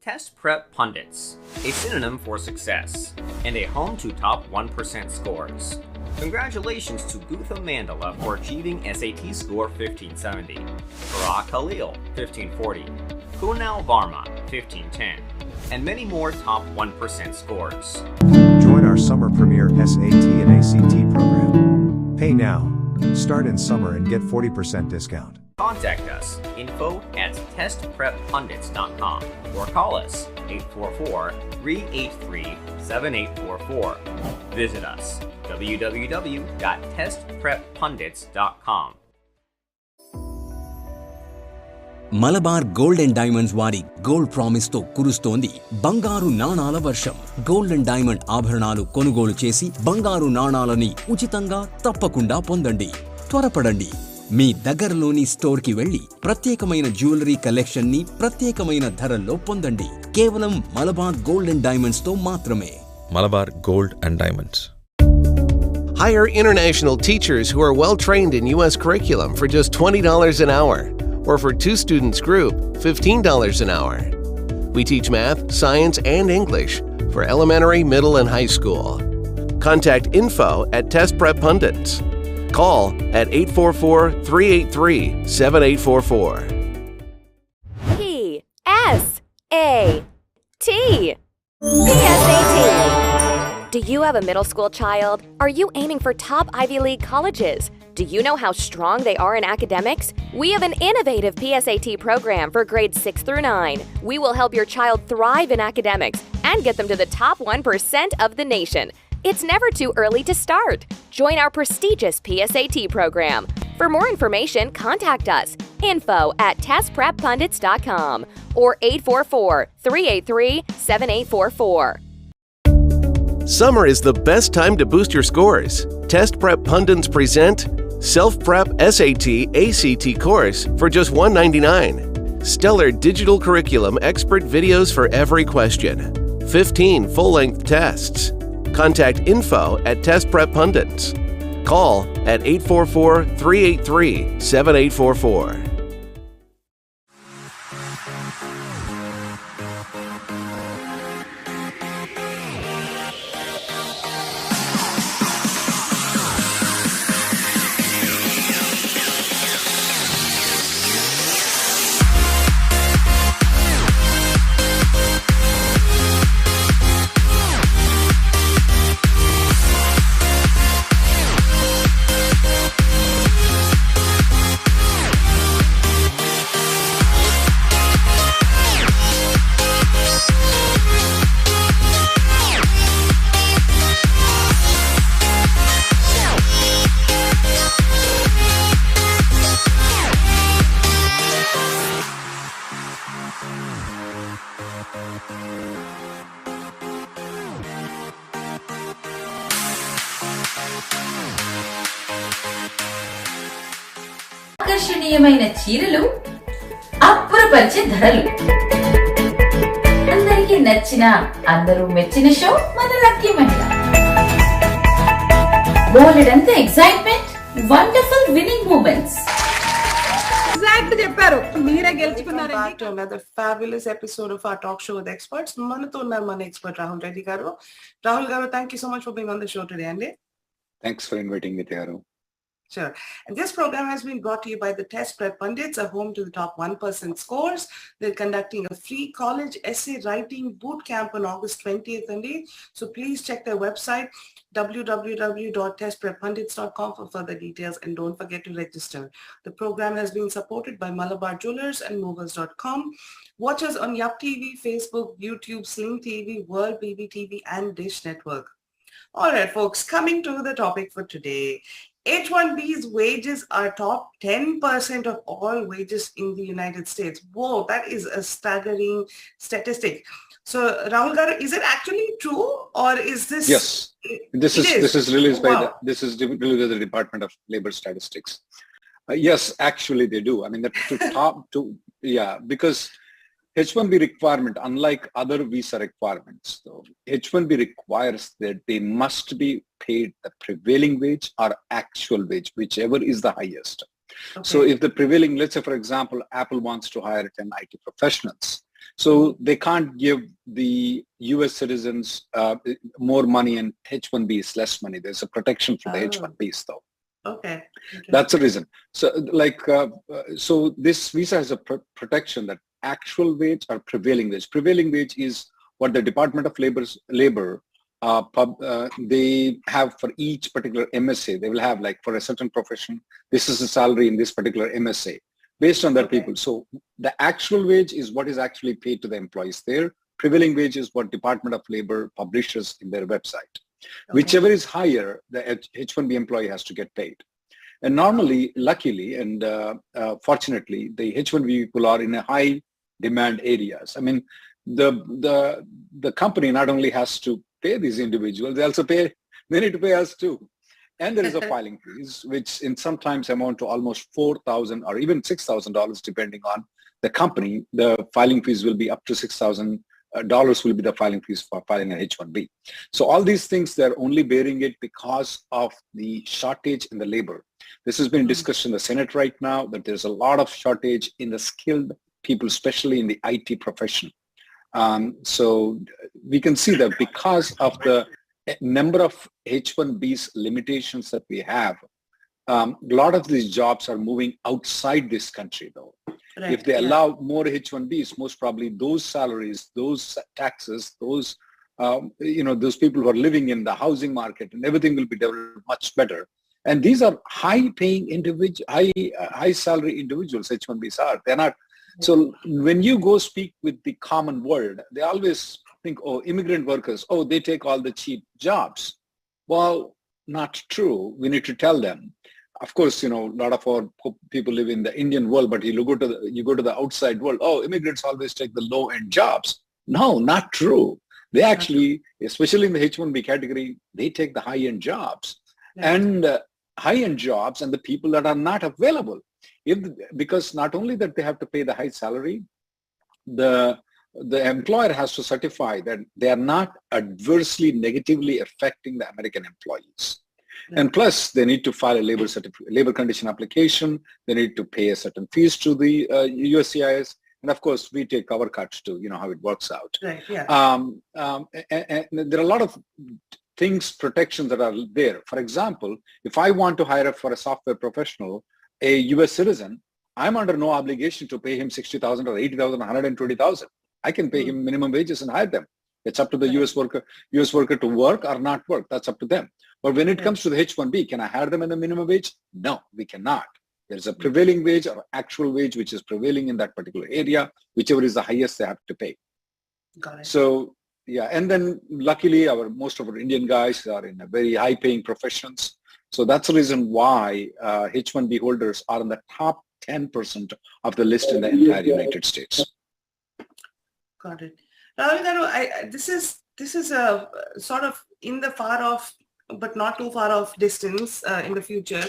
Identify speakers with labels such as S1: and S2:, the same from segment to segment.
S1: Test Prep Pundits, a synonym for success, and a home to top 1% scores. Congratulations to Gutha Mandala for achieving SAT score 1570, Farah Khalil 1540, Kunal Varma 1510, and many more top 1% scores.
S2: Join our summer premier SAT and ACT program. Pay now. Start in summer and get 40% discount.
S1: Contact us, info@testpreppundits.com, or call us 844-383-7844. Visit us, www.testpreppundits.com.
S3: Malabar gold and diamonds వారి gold promise తో కురుస్తోంది బంగారు నాణాల వర్షం. Gold and diamond ఆభరణాలు కొనుగోలు చేసి బంగారు నాణాలని ఉచితంగా తప్పకుండా పొందండి. త్వరపడండి, మీ దగ్గరలోని స్టోర్ కి వెళ్లి ప్రత్యేకమైన జ్యువెలరీ కలెక్షన్ ని ప్రత్యేకమైన ధరల్లో పొందండి. కేవలం మలబార్ గోల్డ్ అండ్ డైమండ్స్ తో మాత్రమే.
S4: Malabar gold and diamonds.
S5: Hire international teachers who are well trained in US curriculum for just $20 an hour. Or for 2 students group, $15 an hour. We teach math, science, and English for elementary, middle, and high school. Contact info@testpreppundits. Call at 844-383-7844.
S6: PSAT. Do you have a middle school child? Are you aiming for top Ivy League colleges? Do you know how strong they are in academics? We have an innovative PSAT program for grades 6 through 9. We will help your child thrive in academics and get them to the top 1% of the nation. It's never too early to start. Join our prestigious PSAT program. For more information, contact us, info@testpreppundits.com or 844-383-7844.
S5: Summer is the best time to boost your scores. Test Prep Pundits present Self-Prep SAT ACT course for just $199. Stellar digital curriculum expert videos for every question. 15 full-length tests. Contact info@testpreppundits. Call at 844-383-7844.
S7: ఆకర్షణీయమైన చీరలు, అప్పురపరిచే ధరలు, అందరికీ నచ్చిన, అందరూ మెచ్చిన show మన lucky మహిళ. బోలెడంత ఎక్సైట్మెంట్, వండర్ఫుల్ విన్నింగ్ మూమెంట్స్.
S8: చెప్పారు, మీరే గెలుచుకున్నారు. Back to another fabulous episode of our talk show with experts. మనతో ఉన్నారు మన expert Rahul Reddy garu. Rahul garu, thank you so much for being on the show today, Andy.
S9: Thanks for inviting me, Tiaru.
S8: Sure. And this program has been brought to you by the Test Prep Pundits, a home to the top 1% scores. They're conducting a free college essay writing boot camp on August 20th. So please check their website, www.testpreppundits.com, for further details, and don't forget to register. The program has been supported by Malabar Jewelers and Movers.com. Watch us on Yup TV, Facebook, YouTube, Sling TV, World BBTV, and Dish Network. All right, folks, coming to the topic for today. H-1B's wages are top 10% of all wages in the United States. Whoa, that is a staggering statistic. So, Rahul garu, is it actually true, or is this?
S9: Yes, this is released by the Department of Labor Statistics. Yes, actually they do. I mean, because H-1B requirement, unlike other visa requirements, though, H-1B requires that they must be paid the prevailing wage or actual wage, whichever is the highest. Okay. So if the prevailing, let's say, for example, Apple wants to hire 10 IT professionals, So they can't give the US citizens more money and H-1Bs less money. There's a protection for the H-1Bs though.
S8: Okay.
S9: That's the reason. So so this visa has a protection that actual wage or prevailing wage. Prevailing wage is what the Department of Labor they have for each particular MSA. They will have, like, for a certain profession, this is the salary in this particular MSA based on their people. So the actual wage is what is actually paid to the employees there. Prevailing wage is what Department of Labor publishes in their website. Whichever is higher, the H-1B employee has to get paid. And normally, luckily, and fortunately, the H-1B people are in a high demand areas. I mean, the company not only has to pay these individuals, they need to pay us too. And there is a filing fees, which in sometimes amount to almost $4,000 or even $6,000, depending on the company. The filing fees will be up to $6,000 will be the filing fees for filing an H-1B. So all these things, they're only bearing it because of the shortage in the labor. This has been discussed in the Senate right now, that there's a lot of shortage in the skilled people, especially in the IT profession. So we can see that because of the number of H-1B's limitations that we have, a lot of these jobs are moving outside this country though. Right. If they allow more H-1Bs, most probably those salaries, those taxes, those those people who are living in the housing market and everything will be developed much better. And these are high-paying individual, high salary individuals. H-1Bs are. They're not. So when you go speak with the common world, they always think, oh, immigrant workers, oh, they take all the cheap jobs. Well, not true. We need to tell them. Of course, a lot of our people live in the Indian world, but you go to the outside world. Oh, immigrants always take the low-end jobs. No, not true. They actually, especially in the H-1B category, they take the high-end jobs. And high-end jobs and the people that are not available. Because not only that they have to pay the high salary, the employer has to certify that they are not adversely negatively affecting the American employees. And plus, they need to file a labor condition application. They need to pay a certain fees to the USCIS. And of course, we take our cuts too, how it works out. Right, yeah. And there are a lot of protections that are there. For example, if I want to hire for a software professional, a US citizen, I'm under no obligation to pay him $60,000 or $80,000 or $120,000. I can pay him minimum wages and hire them. It's up to the US worker to work or not work. That's up to them. But when it comes to the H-1B, can I hire them in the minimum wage? No, we cannot. There's a prevailing wage or actual wage which is prevailing in that particular area. Whichever is the highest, they have to pay. Got it. So yeah, and then luckily most of our Indian guys are in a very high-paying professions. So that's the reason why H-1B holders are in the top 10% of the list in the entire United States.
S8: Got it. Rahul, this is a sort of in the far off, but not too far off distance in the future.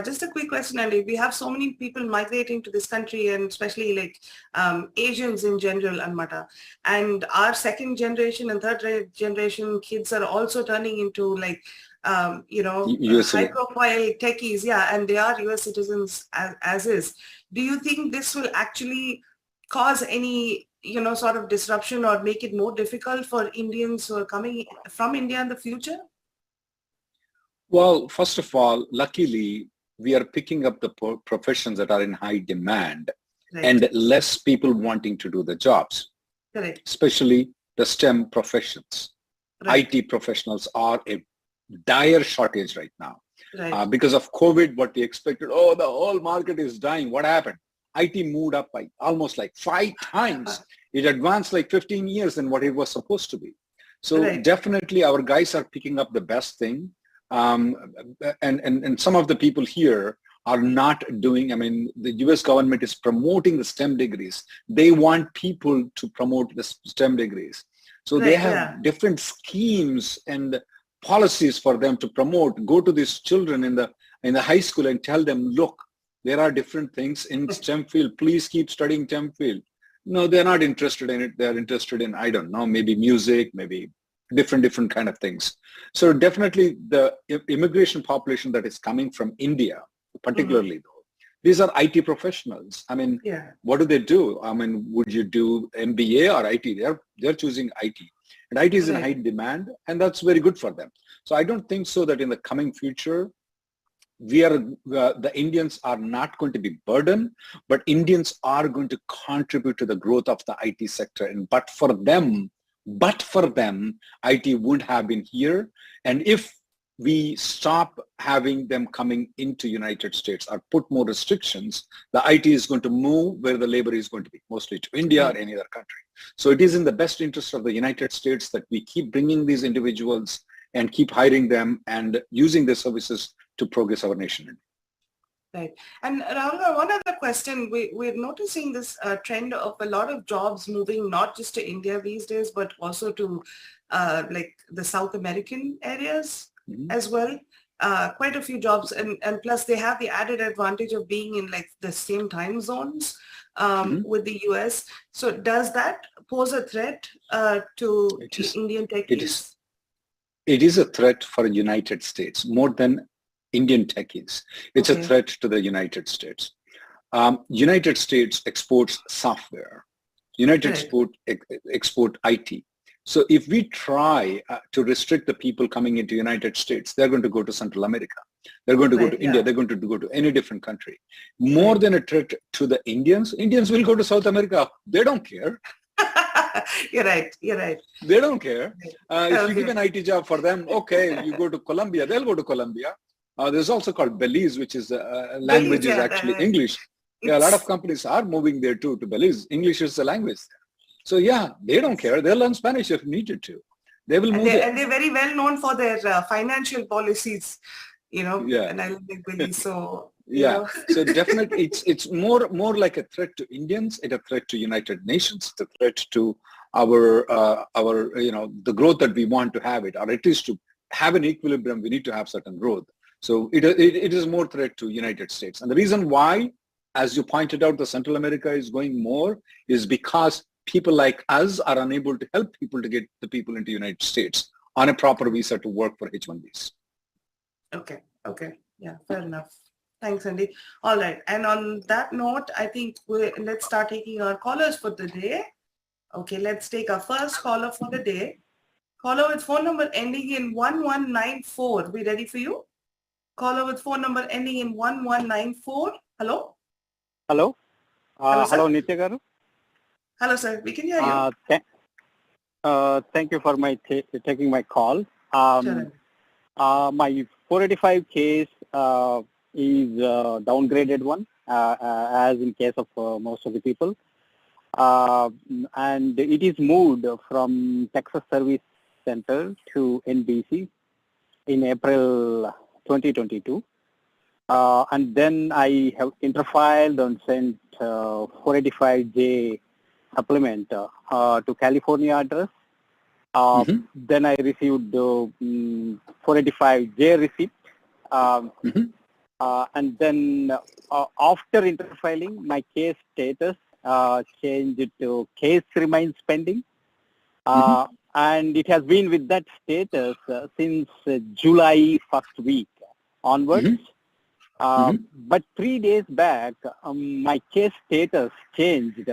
S8: Just a quick question, Andy. We have so many people migrating to this country, and especially like Asians in general, and our second generation and third generation kids are also turning into like high-profile techies, and they are US citizens as is. Do you think this will actually cause any sort of disruption or make it more difficult for Indians who are coming from India in the future?
S9: Well, first of all, luckily, we are picking up the professions that are in high demand and less people wanting to do the jobs, especially the STEM professions. IT professionals are a dire shortage right now. Because of COVID, what we expected, the whole market is dying. What happened? IT moved up by almost like 5 times. It advanced like 15 years than what it was supposed to be. So definitely our guys are picking up the best thing. And some of the people here are not doing, the US government is promoting the STEM degrees. They want people to promote the STEM degrees. So they have different schemes and policies for them to promote. Go to these children in the high school and tell them, look, there are different things in STEM field. Please keep studying STEM field. No, they're not interested in it. They're interested in, I don't know, maybe music, maybe different kind of things. So definitely the immigration population that is coming from India, particularly though, These are IT professionals. I mean, what do they do? I mean, would you do MBA or IT? They're choosing IT. And IT is in high demand, and that's very good for them. So I don't think so that in the coming future, the Indians are not going to be burdened, but Indians are going to contribute to the growth of the IT sector. And but for them, IT wouldn't have been here. And if we stop having them coming into United States or put more restrictions, the IT is going to move where the labor is going to be, mostly to India or any other country. So it is in the best interest of the United States that we keep bringing these individuals and keep hiring them and using their services to progress our nation.
S8: Right. And Rahul, one other question. We're noticing this trend of a lot of jobs moving not just to India these days, but also to like the South American areas as well. Quite a few jobs. And plus they have the added advantage of being in like the same time zones with the US. So does that pose a threat to Indian techies?
S9: It is a threat for the United States more than Indian techies. It's a threat to the United States. United States exports software. United States export IT. So if we try to restrict the people coming into United States, they're going to go to Central America. They're going to go to India. They're going to go to any different country. More than a threat to the Indians will go to South America. They don't care.
S8: You're right.
S9: They don't care. If you give an IT job for them, okay, you go to Colombia, they'll go to Colombia. There's also called Belize, which is language is actually English. A lot of companies are moving there too, to Belize. English is the language. So they don't care. They'll learn Spanish if needed to. They will move
S8: and they're very well known for their financial policies, and I live in Belize, so
S9: so definitely it's more like a threat to Indians. It's a threat to United Nations. It's a threat to our the growth that we want to have it, or at least to have an equilibrium. We need to have certain growth. So it is more threat to United States. And the reason why, as you pointed out, the Central America is going more is because people like us are unable to help people to get the people into United States on a proper visa to work for H-1B's.
S8: Okay. Yeah, fair enough. Thanks, Andy. All right. And on that note, I think let's start taking our callers for the day. Okay, let's take our first caller for the day. Caller with phone number ending in 1194. We ready for you? Caller with phone number ending in 1194. Hello?
S10: Hello?
S8: Hello,
S10: Nitya garu.
S8: Hello, sir. We can hear you.
S10: Thank you for taking my call.
S8: Sure.
S10: My 485 case is a downgraded one, as in case of most of the people. And it is moved from Texas Service Center to NBC in April 2022. And then I have interfiled and sent 485J supplement to California address. Then I received 485J receipt. And then after interfiling, my case status changed to case remains pending. And it has been with that status since July 1st week onwards. But 3 days back, my case status changed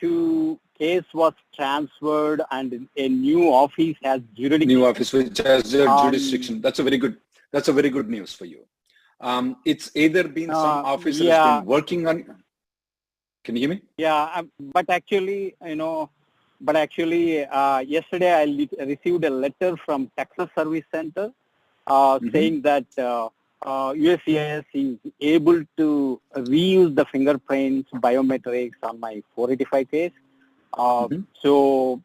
S10: to case was transferred and a new office has jurisdiction.
S9: New office which has jurisdiction. That's a very good news for you. It's either been some office that has been working on. Can you hear me?
S10: Yeah, but actually, yesterday I received a letter from Texas Service Center saying that USCIS is able to reuse the fingerprints biometrics on my 485 case. So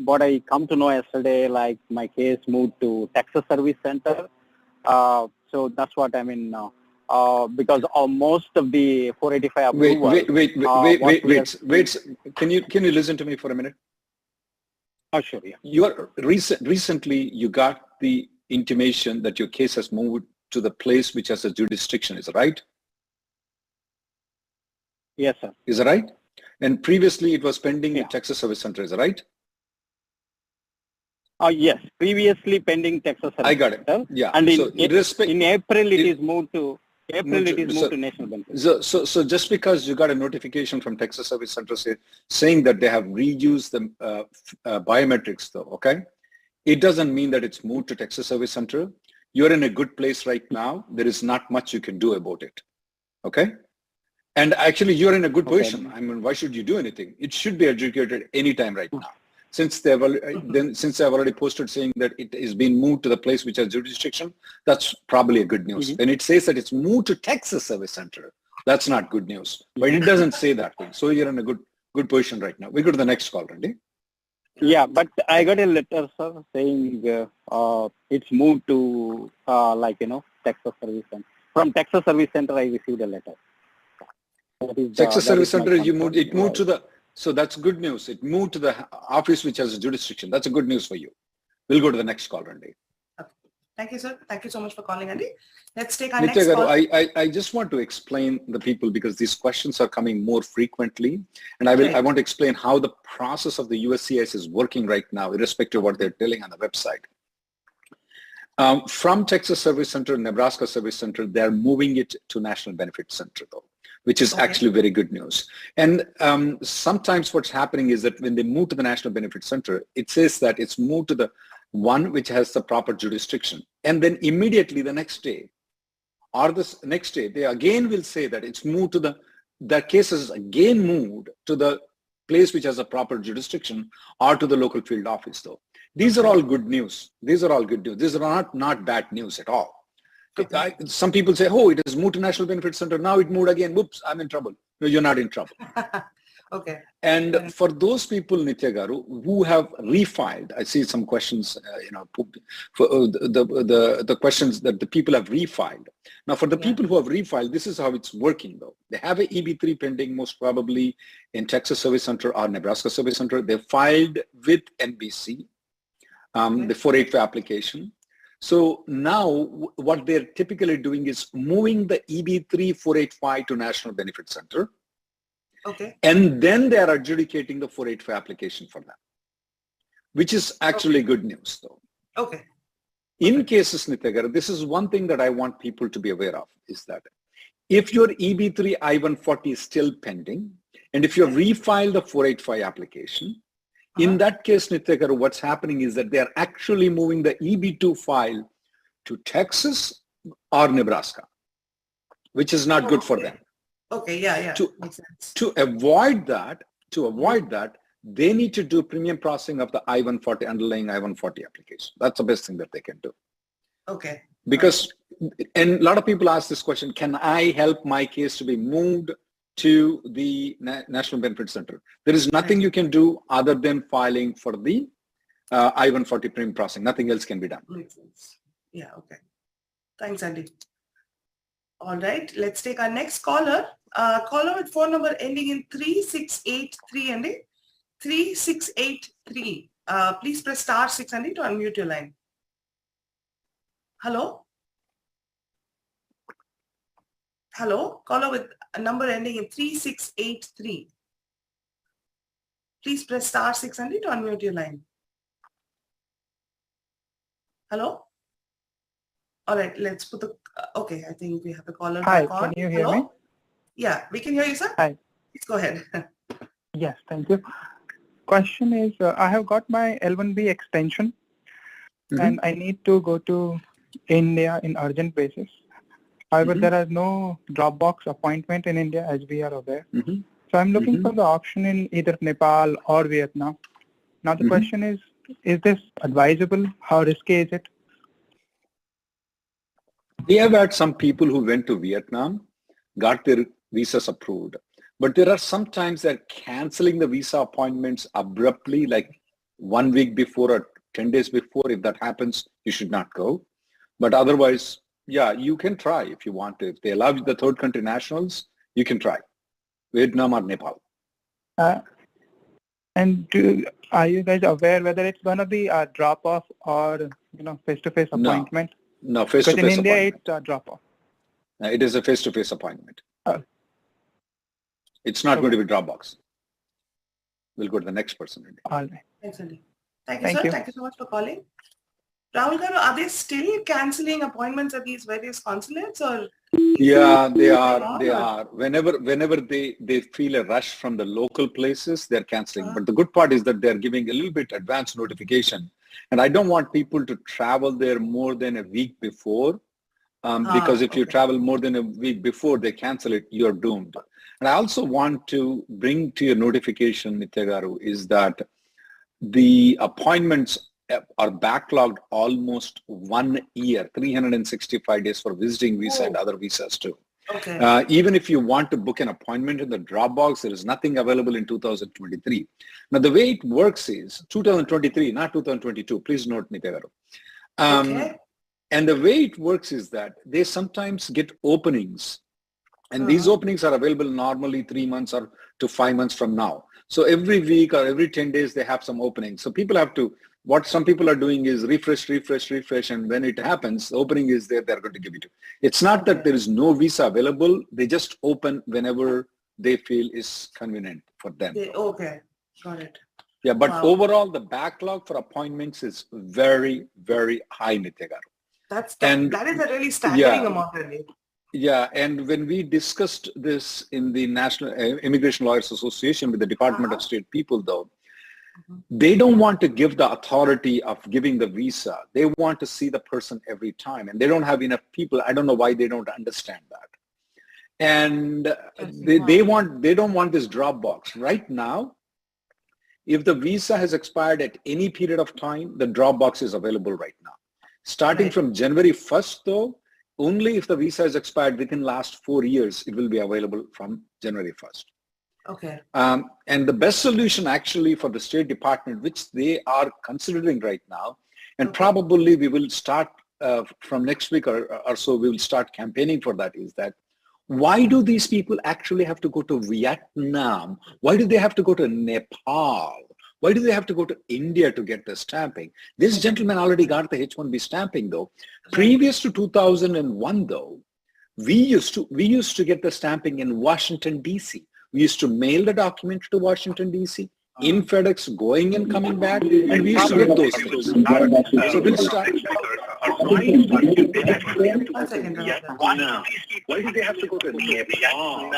S10: what I come to know yesterday, like my case moved to Texas Service Center. So that's what I mean now. Because most of the 485 approval.
S9: Wait. Can you listen to me for a minute?
S10: Oh, sure. Yeah.
S9: Recently you got the intimation that your case has moved to the place which has a jurisdiction. Is that right?
S10: Yes, sir.
S9: Is that right? And previously it was pending in Texas Service Center. Is that right?
S10: Yes, previously pending Texas Service Center.
S9: I got it. Yeah.
S10: And
S9: so
S10: in April it is moved to April it is moved to national benefit.
S9: So just because you got a notification from Texas Service Center saying that they have reused the biometrics though, okay? It doesn't mean that it's moved to Texas Service Center. You're in a good place right now. There is not much you can do about it, okay? And actually you're in a good position. I mean, why should you do anything? It should be adjudicated anytime right now. Since they've already posted saying that it is being moved to the place which has jurisdiction, that's probably a good news. When it says that it's moved to Texas Service Center, that's not good news. But it doesn't say that thing. So you're in a good position right now. We go to the next call, Reddy.
S10: Yeah, but I got a letter, sir, saying it's moved to Texas Service Center. From Texas Service Center, I received a letter.
S9: Texas Service Center, it moved to the. So that's good news. It moved to the office which has a jurisdiction. That's a good news for you. We'll go to the next call, Reddy.
S8: Okay. Thank you, sir. Thank you so much for calling, Andy. Let's take our next call.
S9: I just want to explain the people because these questions are coming more frequently. And I want to explain how the process of the USCIS is working right now, irrespective of what they're telling on the website. From Texas Service Center, Nebraska Service Center, they're moving it to National Benefit Center, though, which is actually very good news. And sometimes what's happening is that when they move to the National Benefit Center, it says that it's moved to the one which has the proper jurisdiction. And then immediately the next day, or the next day, they again will say that it's moved to the case is again moved to the place which has a proper jurisdiction or to the local field office, though. These are all good news. These are all good news. These are not bad news at all. Okay. Some people say, oh, it has moved to National Benefit Center. Now it moved again. Whoops, I'm in trouble. No, you're not in trouble.
S8: Okay.
S9: And for those people, Nitya Garu, who have refiled, I see some questions, for the questions that the people have refiled. Now, for the people who have refiled, this is how it's working, though. They have a EB3 pending, most probably in Texas Service Center or Nebraska Service Center. They filed with NBC, the 485 application. So now what they're typically doing is moving the EB3 485 to National Benefit Center.
S8: Okay.
S9: And then they are adjudicating the 485 application for them, which is actually good news, though.
S8: Okay.
S9: In cases, Nitya, this is one thing that I want people to be aware of, is that if your EB3 I-140 is still pending, and if you have refiled the 485 application, in that case, Nitya, what's happening is that they are actually moving the EB2 file to Texas or Nebraska, which is not good for them.
S8: Okay, yeah. Makes sense.
S9: To avoid that, they need to do premium processing of the I-140, underlying I-140 application. That's the best thing that they can do.
S8: Okay.
S9: Because, and a lot of people ask this question, can I help my case to be moved to the National Benefit Center? There is nothing you can do other than filing for the I-140 premium processing. Nothing else can be done.
S8: Makes sense. Yeah, okay. Thanks, Andy. All right, let's take our next caller. Caller with phone number ending in 3683, Andy. 3683. Please press *6, Andy, to unmute your line. Hello? Hello? Caller with a number ending in 3683. Please press *6, Andy, to unmute your line. Hello? All right, let's put the, okay, I think we have the caller back on.
S11: Hi, can you hear me?
S8: Yeah, we can hear you, sir.
S11: Hi.
S8: Please go ahead.
S11: Yes, thank you. Question is, I have got my H-1B extension and I need to go to India in urgent basis. However, there is no Dropbox appointment in India, as we are aware. So I'm looking for the option in either Nepal or Vietnam. Now the question is this advisable? How risky is it?
S9: We have had some people who went to Vietnam, got their visas approved, but there are sometimes they're canceling the visa appointments abruptly, like 1 week before or 10 days before. If that happens, you should not go. But otherwise, yeah, you can try if you want to. If they allow the third country nationals, you can try Vietnam or Nepal.
S11: And are you guys aware whether it's going to be a drop-off or face-to-face appointment?
S9: No, face-to-face
S11: appointment. Because in India,
S9: appointment.
S11: it's a drop-off.
S9: It is a face-to-face appointment. It's not going to be Dropbox. We'll go to the next person.
S11: All right.
S8: Thanks, Andy. Thank you, sir. Thank you so much for calling. Rahul Garu, are they still cancelling appointments at these various consulates, or
S9: Yeah, they are. Whenever they feel a rush from the local places, they're canceling. But the good part is that they're giving a little bit advance notification. And I don't want people to travel there more than a week before. Because if you travel more than a week before they cancel it, you're doomed. And I also want to bring to your notification, Nitya Garu, is that the appointments are backlogged almost 1 year, 365 days for visiting visa and other visas too.
S8: Okay.
S9: Even if you want to book an appointment in the Dropbox, there is nothing available in 2023. Now, the way it works is 2023, not 2022. Please note, Nitya Garu.
S8: Okay.
S9: And the way it works is that they sometimes get openings, and these openings are available normally 3 months or to 5 months from now. So every week or every 10 days, they have some openings. So people have to, what some people are doing is refresh. And when it happens, the opening is there, they're going to give it to you. It's not that there is no visa available. They just open whenever they feel is convenient for them.
S8: Okay, got it.
S9: Yeah, but overall, the backlog for appointments is very, very high, Nitya Garu.
S8: That is a really staggering amount, really.
S9: Yeah, and when we discussed this in the National Immigration Lawyers Association with the Department of State people, though, they don't want to give the authority of giving the visa. They want to see the person every time, and they don't have enough people. I don't know why they don't understand that. And they don't want this Dropbox. Right now, if the visa has expired at any period of time, the Dropbox is available right now. Starting from January 1st, though, only if the visa is expired within last 4 years, it will be available from January 1st.
S8: Okay.
S9: And the best solution actually for the State Department, which they are considering right now, and probably we will start from next week or so, we will start campaigning for that, is that why do these people actually have to go to Vietnam? Why do they have to go to Nepal? Why do they have to go to India to get the stamping? This gentleman already got the H-1B stamping, though. Previous to 2001, though, we used to get the stamping in Washington, D.C. We used to mail the document to Washington, D.C. in FedEx, going and coming back, and we used to get those things. So we'll start. Why do they have to go to Nepal?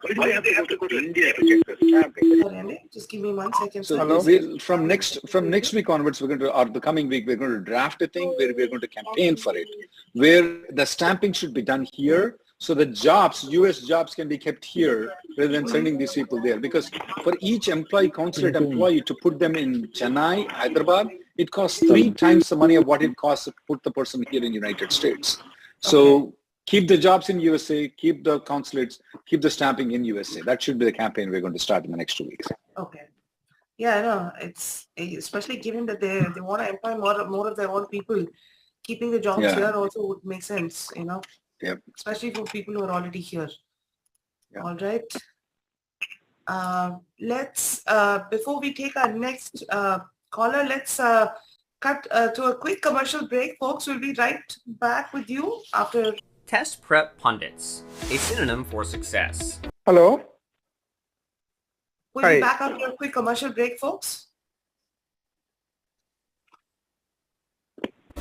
S9: Why do they have to go to India to get the stamping?
S8: Just give me 1 second.
S9: So from next week onwards, we're going to, or the coming week, we're going to draft a thing where we're going to campaign for it, where the stamping should be done here. So the jobs, US jobs, can be kept here rather than sending these people there. Because for each employee, consulate employee, to put them in Chennai, Hyderabad, it costs 3 times the money of what it costs to put the person here in the United States. So keep the jobs in USA, keep the consulates, keep the stamping in USA. That should be the campaign we're going to start in the next 2 weeks.
S8: Okay. Yeah, I know. It's especially given that they want to employ more of their own people. Keeping the jobs here also would make sense, you know.
S9: Yep.
S8: Especially for people who are already here.
S9: Yep.
S8: All right. Let's, before we take our next caller, let's cut to a quick commercial break. Folks, we'll be right back with you after.
S1: Test prep pundits, a synonym for success.
S11: Hello.
S8: We'll be back after a quick commercial break, folks.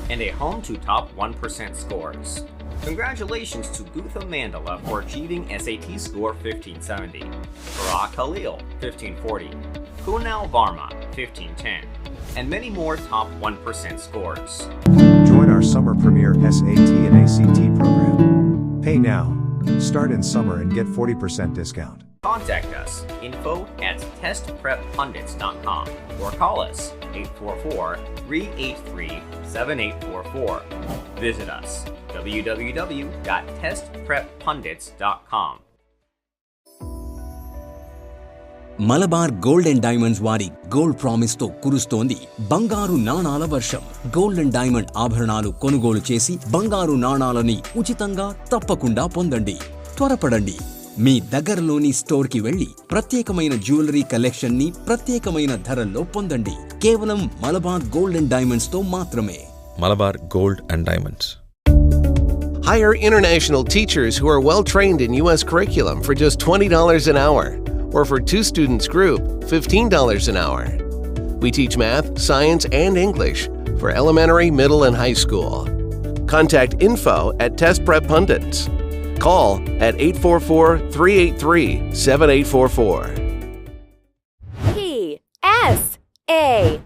S1: And a home to top 1% scores. Congratulations to 𝐂𝐓𝐓𝐻𝐿 for achieving SAT score 1570, Rahul 1540, Kunal Varma 1510, and many more top 1% scores.
S2: Join our summer premier SAT and ACT program. Pay now. Start in summer and get 40% discount.
S1: Contact us, info@testpreppundits.com, or call us 844-383-7844. Visit us, www.testpreppundits.com.
S3: Malabar gold and diamonds వారి gold promise తో కురుస్తోంది బంగారు నాణాల వర్షం. Gold and diamond ఆభరణాలు కొనుగోలు చేసి బంగారు నాణాలని ఉచితంగా తప్పకుండా పొందండి. త్వరపడండి. మీ దగ్గరలోని స్టోర్ కి వెళ్లి ప్రత్యేకమైన జ్యువెలరీ కలెక్షన్ ని ప్రత్యేకమైన ధరల్లో పొందండి. కేవలం మలబార్ గోల్డ్ అండ్ డైమండ్స్ తో మాత్రమే.
S4: Malabar gold and diamonds.
S5: Hire international teachers who are well trained in U.S. curriculum for just $20 an hour, or for 2 students group, $15 an hour. We teach math, science, and English for elementary, middle, and high school. Contact info@testpreppundits. Call at 844-383-7844.
S6: PSAT.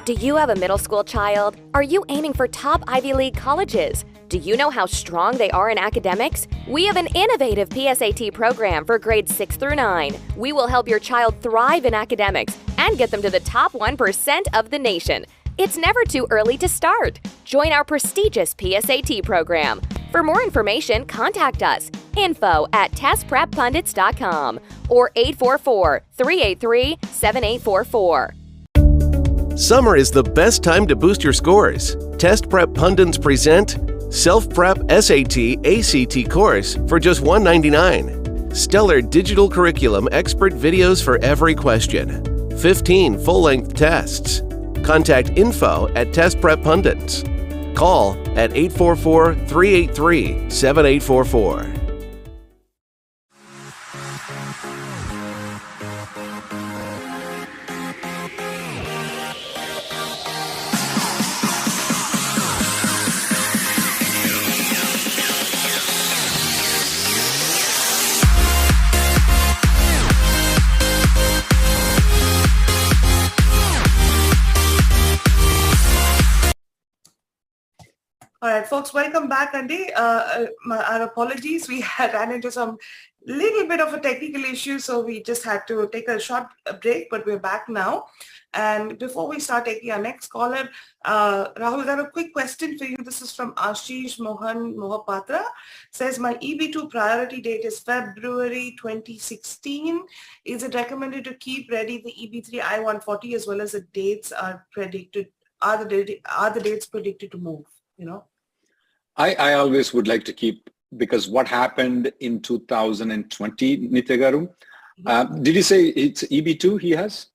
S6: Do you have a middle school child? Are you aiming for top Ivy League colleges? Do you know how strong they are in academics? We have an innovative PSAT program for grades 6 through 9. We will help your child thrive in academics and get them to the top 1% of the nation. It's never too early to start. Join our prestigious PSAT program. For more information, contact us. info@testpreppundits.com or 844-383-7844.
S5: Summer is the best time to boost your scores. Test Prep Pundits present Self-Prep SAT ACT course for just $199. Stellar digital curriculum expert videos for every question. 15 full-length tests. Contact info@testpreppundits. Call at 844-383-7844.
S8: All right, folks, welcome back, Andy. Our apologies. We ran into some little bit of a technical issue, so we just had to take a short break, but we're back now. And before we start taking our next caller, Rahul, I got a quick question for you. This is from Ashish Mohan Mohapatra. Says, my EB2 priority date is February 2016. Is it recommended to keep ready the EB3 I-140 as well as the dates are predicted? Are the dates predicted to move? You know?
S9: I always would like to keep, because what happened in 2020, Nitya Garu, did you say it's EB2 he has?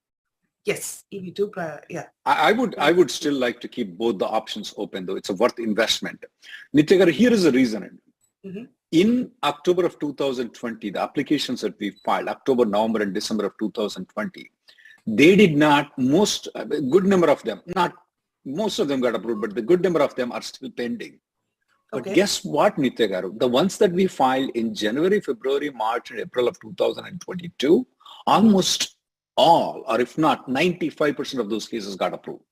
S8: Yes, EB2 prior, yeah.
S9: I would still like to keep both the options open, though. It's a worth investment. Nitya Garu, here is the reason. In October of 2020, the applications that we filed, October, November, and December of 2020, they did not, a good number of them, not most of them got approved, but the good number of them are still pending. But guess what, Nitya Garu? The ones that we filed in January, February, March, and April of 2022, almost all, or if not 95% of those cases got approved.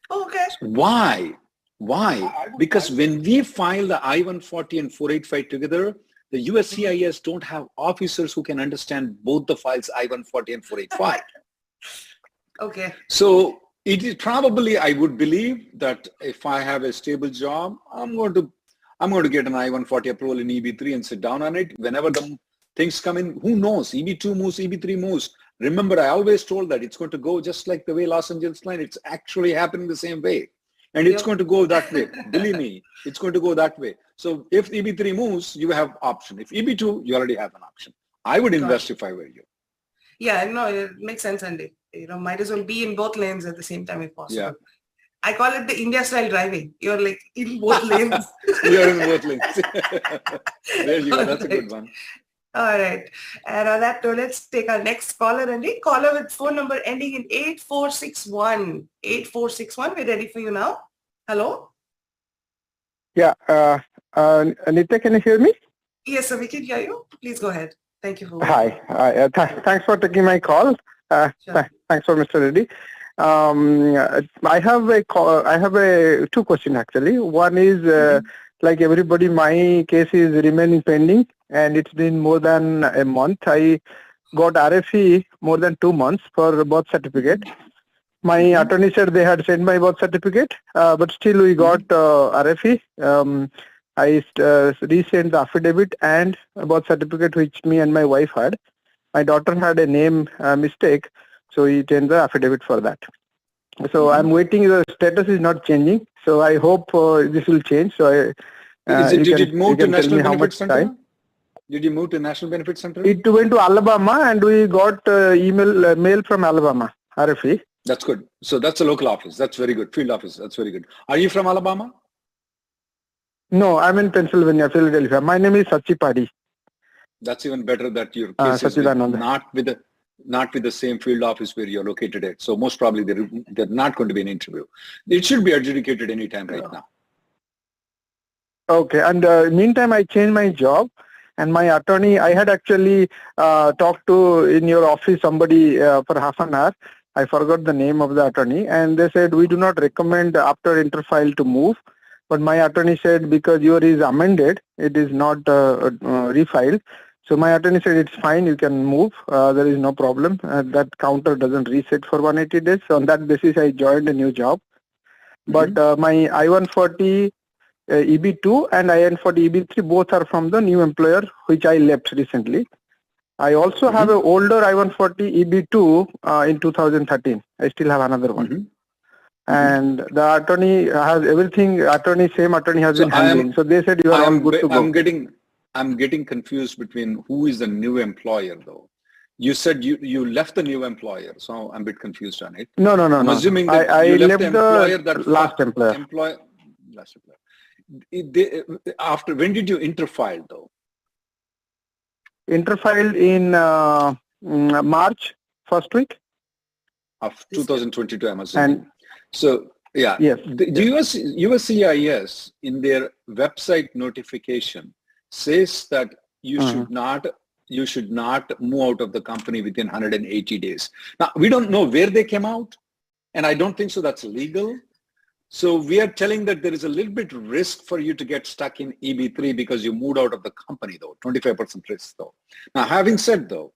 S8: Okay.
S9: Why? Because when we file the I-140 and 485 together, the USCIS don't have officers who can understand both the files I-140 and 485.
S8: Okay.
S9: So it is probably, I would believe that if I have a stable job, I'm going to get an I-140 approval in EB3 and sit down on it. Whenever the things come in, who knows? EB2 moves, EB3 moves. Remember, I always told that it's going to go just like the way Los Angeles line. It's actually happening the same way. And it's going to go that way. Believe me, it's going to go that way. So if EB3 moves, you have option. If EB2, you already have an option. I would invest if I were you.
S8: Yeah, no, it makes sense, Andy. You know, might as well be in both lanes at the same time if possible. Yeah. I call it the India style driving. You're like in both lanes.
S9: You're in both lanes. There you go. That's a good one.
S8: All right. And on that note, let's take our next caller, Andy. Caller with phone number ending in 8461. 8461. We're ready for you now. Hello?
S11: Yeah. Anita, can you hear me?
S8: Yes, sir. We can hear you. Please go ahead. Thank you for
S11: Hi. Thanks for taking my call.
S8: Sure.
S11: Thanks for Mr. Reddy. I have two questions actually. One is like everybody, my case is remaining pending, and it's been more than a month. I got RFE more than 2 months for birth certificate. My attorney said they had sent my birth certificate, but still we got RFE. I resent the affidavit and a birth certificate which me and my wife had. My daughter had a name mistake, so he changed the affidavit for that. So I'm waiting. The status is not changing. So I hope this will change. So
S9: did it move to National Benefit Center? Did you move to National Benefit Center?
S11: It went to Alabama, and we got mail from Alabama, RFE.
S9: That's good. So that's a local office. That's very good. Field office. That's very good. Are you from Alabama?
S11: No, I'm in Pennsylvania, Philadelphia. My name is Sachipadi.
S9: That's even better that your case is not with the same field office where you're located at. So most probably they're not going to be an interview. It should be adjudicated anytime right now.
S11: Okay. And meantime, I changed my job. And my attorney, I had actually talked to in your office somebody for half an hour. I forgot the name of the attorney. And they said, we do not recommend after interfile to move. But my attorney said, because your is amended, it is not refiled. So my attorney said, it's fine, you can move. There is no problem. That counter doesn't reset for 180 days. So on that basis, I joined a new job. But my I-140 EB2 and I-140 EB3 both are from the new employer, which I left recently. I also have an older I-140 EB2 in 2013. I still have another one. And the attorney has everything, same attorney has been handling. So they said you are all good to go.
S9: I'm getting confused between who is the new employer though. You said you left the new employer, so I'm a bit confused on it.
S11: No.
S9: I'm assuming that
S11: I
S9: you
S11: left
S9: the employer that
S11: last employer.
S9: Last employer. After when did you interfile though?
S11: Interfiled in March, first week
S9: of 2022, I'm assuming. So yeah,
S11: yes.
S9: The USCIS in their website notification says that you should not move out of the company within 180 days. Now we don't know where they came out, and I don't think so that's legal. So we are telling that there is a little bit risk for you to get stuck in EB3 because you moved out of the company though, 25% risk though. Now having said though,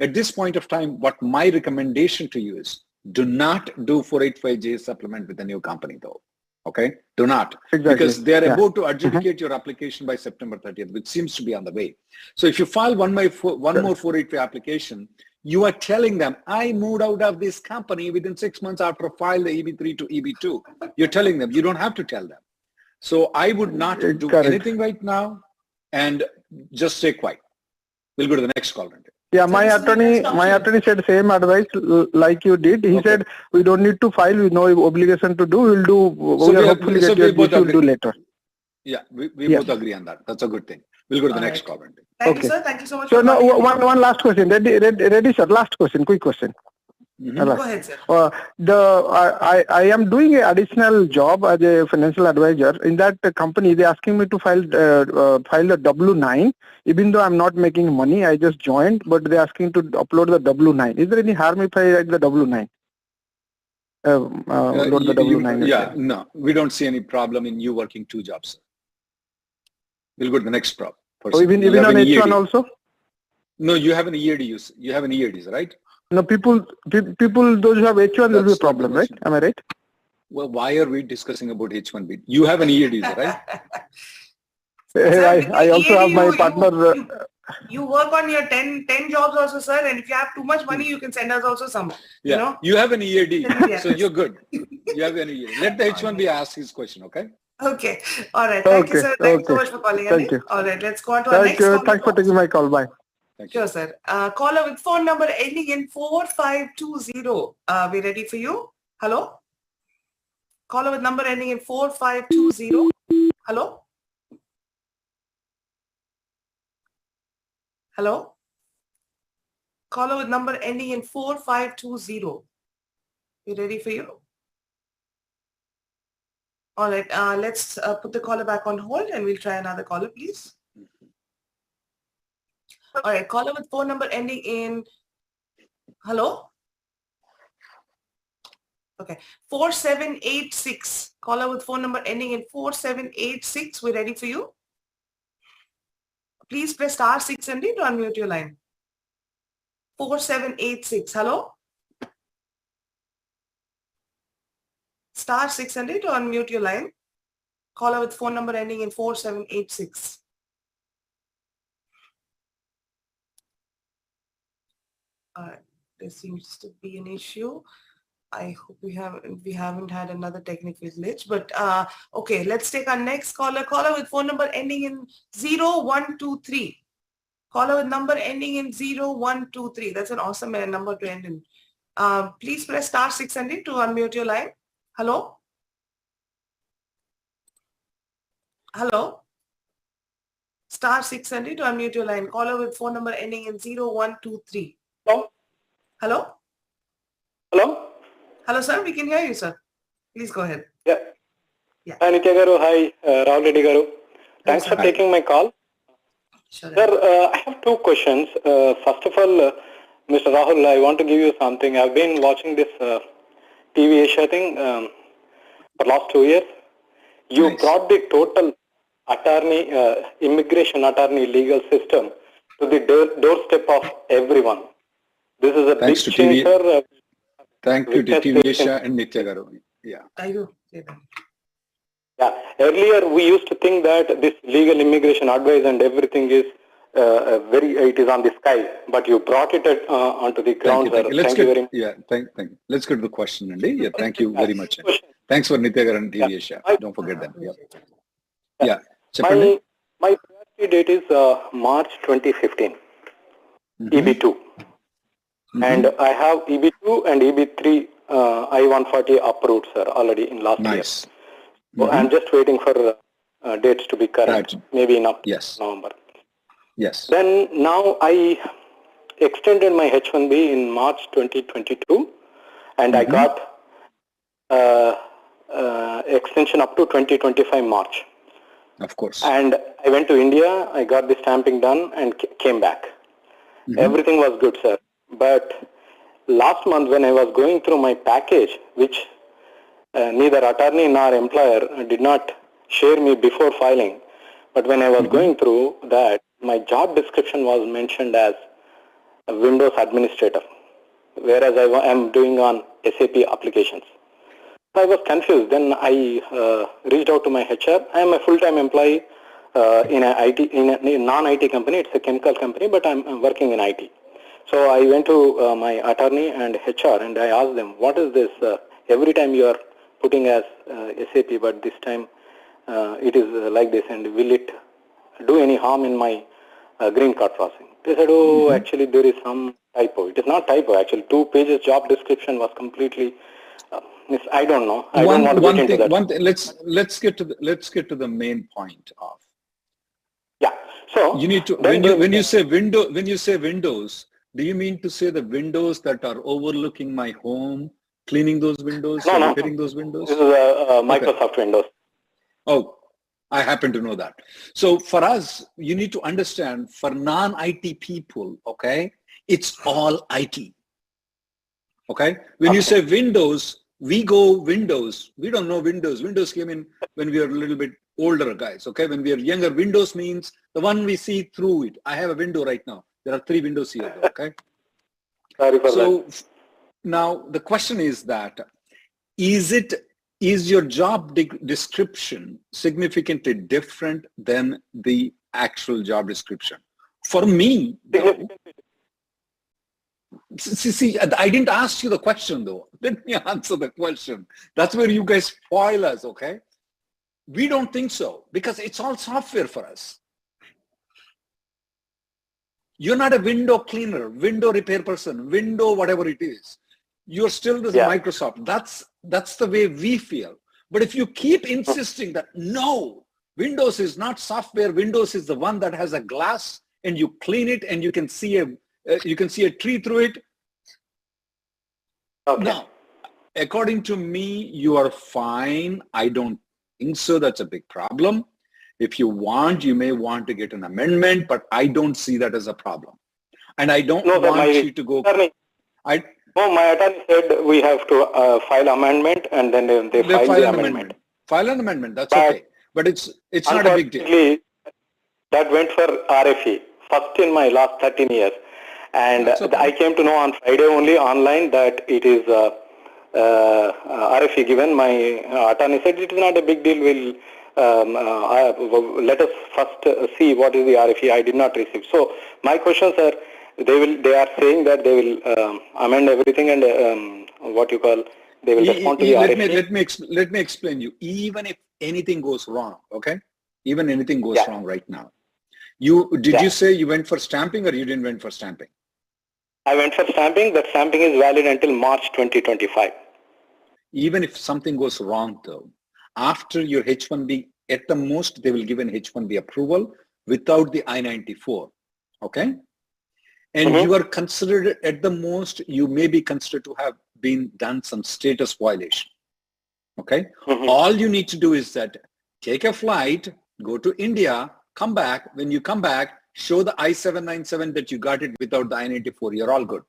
S9: at this point of time, what my recommendation to you is do not do 485J supplement with a new company though. Okay, do not, because they are about to adjudicate your application by September 30th, which seems to be on the way. So if you file one more 485 application, you are telling them, I moved out of this company within 6 months after I filed the EB3 to EB2. You're telling them, you don't have to tell them. So I would not do anything right now and just stay quiet. We'll go to the next call.
S11: Yeah, my attorney said same advice like you did. He said we don't need to file, we no obligation to do. We'll do. Hopefully we'll do later.
S9: Yeah, we both agree on that. That's a good thing. We'll go to the next call.
S8: Thank you, sir. Thank you so much.
S11: So no, one last question. Reddy sir, last question, quick question.
S8: Go ahead, sir.
S11: I am doing an additional job as a financial advisor. In that company, they're asking me to file the W-9. Even though I'm not making money, I just joined, but they're asking to upload the W-9. Is there any harm if I write the W-9? Upload the W-9.
S9: Yeah, no, we don't see any problem in you working two jobs. Sir. We'll go to the next problem.
S11: Oh, even on H1 also?
S9: No, you have an EAD. You have an EADs, right?
S11: No, people, those who have H1 will be a problem, right? Am I right?
S9: Well, why are we discussing about H-1B? You have an EADs, right?
S11: I also have my partner.
S8: You work on your 10 jobs also, sir. And if you have too much money, you can send us also some.
S9: Yeah, you have an EAD, so you're good. You have an EAD. Let the H-1B ask his question, okay?
S8: Okay. All right. Thank you, sir. Thank you so much for calling.
S11: Thank you.
S8: All right. Let's go on to our next call.
S11: Thanks for taking my call. Bye.
S8: Sure, sir. Caller with phone number ending in 4520. We ready for you? Hello? Caller with number ending in 4520. Hello? Hello? Caller with number ending in 4520. We ready for you? All right. Let's put the caller back on hold and we'll try another caller, please. All right, caller with phone number ending in, hello? Okay, 4786. Caller with phone number ending in 4786. We're ready for you. Please press *6 and to unmute your line. 4786. Hello? *6 and to unmute your line. Caller with phone number ending in 4786. There seems to be an issue. I hope we haven't had another technical glitch, but okay, let's take our next caller. Caller with phone number ending in 0123. Caller with number ending in 0123. That's an awesome number to end in. Please press *6 and to unmute your line. Hello? Hello? *6 and to unmute your line. Caller with phone number ending in 0123.
S11: Hello?
S8: Hello?
S11: Hello?
S8: Hello, sir. We can hear you, sir. Please go ahead.
S11: Yeah.
S8: Yeah.
S10: Hi, Nitya Garu. Hi, Rahul Reddy Garu. Thanks for taking my call.
S8: Sure.
S10: Sir, I have two questions. First of all, Mr. Rahul, I want to give you something. I've been watching this TV Asia thing for last 2 years. You brought the total attorney, immigration attorney legal system to the doorstep of everyone. This is a
S9: Thanks
S10: big
S9: to
S10: change, sir.
S9: Thank you to TV Asia and Nitya Garu. Yeah.
S8: Thank you.
S10: Yeah. Earlier, we used to think that this legal immigration advice and everything is it is on the sky, but you brought it onto the ground, sir. Thank you very much.
S9: Yeah, thank you. Let's get to the question, Andy. Yeah, thank you very much. Thanks for Nitya Garu and TV Asia. Don't forget them. Yeah.
S10: My priority date is March 2015, EB2. And I have EB2 and EB3 I-140 approved, sir, already in last year. So I'm just waiting for dates to be correct, maybe in November.
S9: Yes.
S10: Then now I extended my H-1B in March 2022, and I got extension up to 2025 March.
S9: Of course.
S10: And I went to India, I got the stamping done and came back. Everything was good, sir. But last month when I was going through my package, which neither attorney nor employer did not share me before filing, but when I was going through that, my job description was mentioned as a Windows administrator, whereas I am doing on SAP applications. So I was confused. Then I reached out to my HR. I am a full-time employee in a non-IT company. It's a chemical company, but I'm working in IT. So I went to my attorney and HR and I asked them, what is this? Every time you are putting as SAP, but this time it is like this, and will it do any harm in my green card processing? They said, oh, actually there is some typo. It is not typo, actually. 2 pages job description was completely, I don't know. I don't want to get into that.
S9: One thing, let's get to the main point of.
S10: Yeah. So
S9: you need to when you say Windows, do you mean to say the windows that are overlooking my home, cleaning those windows, repairing those windows?
S10: This is Microsoft Windows.
S9: Oh, I happen to know that. So for us, you need to understand, for non-IT people, okay, it's all IT. Okay? When you say Windows, we go Windows. We don't know Windows. Windows came in when we were a little bit older guys, okay? When we are younger, Windows means the one we see through it. I have a window right now. There are 3 windows here, okay?
S10: Sorry for that.
S9: Now the question is that, is your job description significantly different than the actual job description? For me, though, see, I didn't ask you the question though. Let me answer the question. That's where you guys spoil us, okay? We don't think so, because it's all software for us. You're not a window cleaner, window repair person, window whatever it is. You're still this Microsoft. That's the way we feel. But if you keep insisting that no, Windows is not software, Windows is the one that has a glass and you clean it and you can see a tree through it.
S10: Okay.
S9: Now, according to me, you are fine. I don't think so. That's a big problem. If you want, you may want to get an amendment, but I don't see that as a problem. And I don't want you to go.
S10: No, my attorney said we have to file amendment, and then they file the amendment.
S9: File an amendment, that's okay. But it's not a big deal.
S10: That went for RFE, first in my last 13 years. And I came to know on Friday only online that it is RFE given. My attorney said it is not a big deal. Let us first see what is the RFE. I did not receive. So my questions are, they are saying that they will amend everything and they will respond to the RFE.
S9: Let me explain you. Even if anything goes wrong, okay? Even anything goes wrong right now. Did you say you went for stamping or you didn't went for stamping?
S10: I went for stamping. That stamping is valid until March 2025.
S9: Even if something goes wrong though, after your H-1B, at the most, they will give an H-1B approval without the I-94, okay? And you are considered, at the most, you may be considered to have been done some status violation. Okay. All you need to do is that take a flight, go to India, come back. When you come back, show the I-797 that you got it without the I-94. You're all good.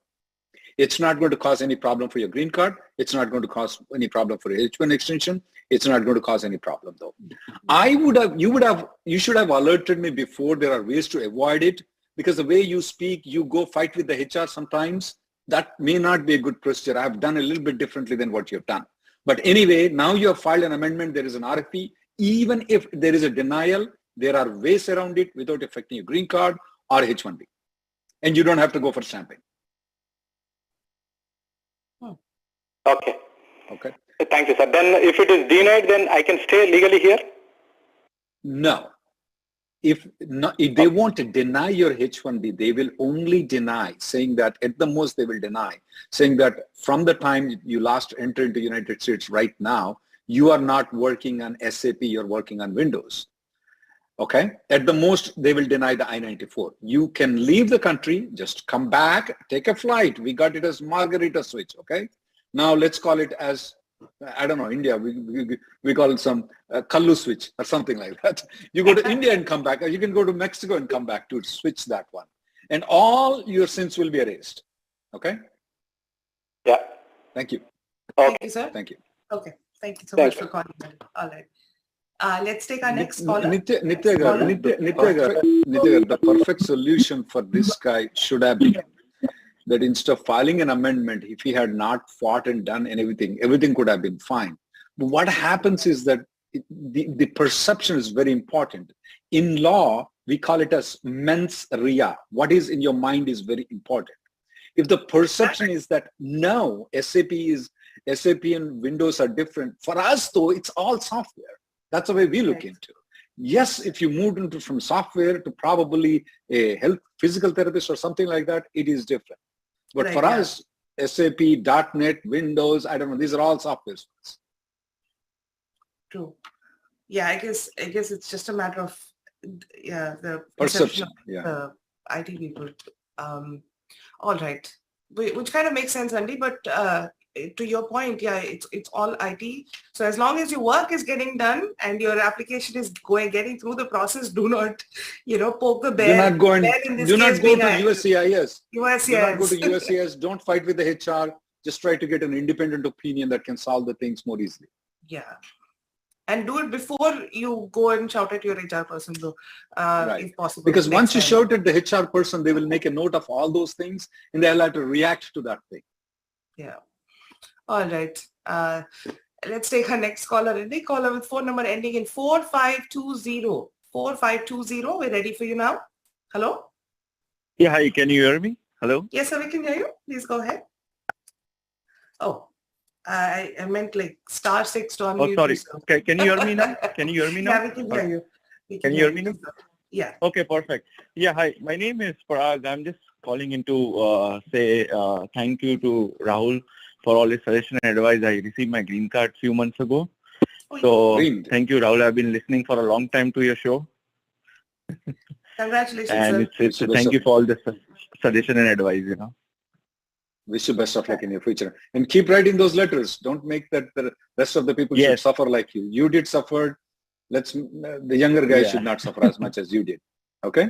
S9: It's not going to cause any problem for your green card. It's not going to cause any problem for your H-1 extension. It's not going to cause any problem though. You should have alerted me before. There are ways to avoid it, because the way you speak, you go fight with the HR sometimes. That may not be a good procedure. I've done a little bit differently than what you've done. But anyway, now you have filed an amendment. There is an RFP. Even if there is a denial, there are ways around it without affecting your green card or H-1B. And you don't have to go for stamping.
S10: Okay.
S9: Okay.
S10: Thank you, sir. Then if it is denied, then I can stay legally here?
S9: No. If they want to deny your H-1B, they will only deny, saying that at the most they will deny, saying that from the time you last entered the United States right now, you are not working on SAP, you're working on Windows. Okay? At the most, they will deny the I-94. You can leave the country, just come back, take a flight. We got it as Margarita switch, okay? Now let's call it as, I don't know, India, we call it some Kallu switch or something like that. You go to India and come back, or you can go to Mexico and come back to switch that one. And all your sins will be erased. Okay?
S10: Yeah.
S9: Thank you.
S10: Okay.
S8: Thank you, sir.
S9: Thank you.
S8: Okay. Thank you so much for calling. All right. Let's take our next caller.
S9: Nitya, the perfect solution for this guy should have been that instead of filing an amendment, if he had not fought and done everything could have been fine. But what happens is that the perception is very important. In law, we call it as mens rea. What is in your mind is very important. If the perception is that no, SAP and Windows are different, for us though, it's all software. That's the way we look into it. Yes, if you moved from software to probably a physical therapist or something like that, it is different. But for us, SAP, .NET, Windows, I don't know, these are all software.
S8: True. Yeah, I guess it's just a matter of the perception of the IT people. All right, which kind of makes sense, Andy. But to your point, yeah, it's all IT. So as long as your work is getting done and your application is getting through the process, do not, poke the bear.
S9: Do not go to USCIS. Do not go to USCIS. Don't fight with the HR. Just try to get an independent opinion that can solve the things more easily.
S8: Yeah. And do it before you go and shout at your HR person, though, if possible.
S9: Because once you shout at the HR person, they will make a note of all those things and they'll have to react to that thing.
S8: Yeah. All right. Let's take our next caller. Reddy, caller with phone number ending in 4520. 4520. We're ready for you now. Hello?
S12: Yeah, hi. Can you hear me? Hello?
S8: Yes, sir, we can hear you. Please go ahead. Oh, I meant like *6 to unmute.
S12: Oh, sorry. Can you hear me now? Can you hear me now?
S8: Yeah, we can hear you.
S12: Can you hear me now?
S8: Yeah.
S12: Okay, perfect. Yeah, hi. My name is Parag. I'm just calling in to say thank you to Rahul for all his suggestion and advice. I received my green card a few months ago. So thank you, Rahul. I've been listening for a long time to your show.
S8: Congratulations,
S12: and
S8: sir.
S12: Thank you for all the suggestion and advice,
S9: Wish you best of luck in your future. And keep writing those letters. Don't make that the rest of the people should suffer like you. You did suffer. The younger guys should not suffer as much as you did. Okay?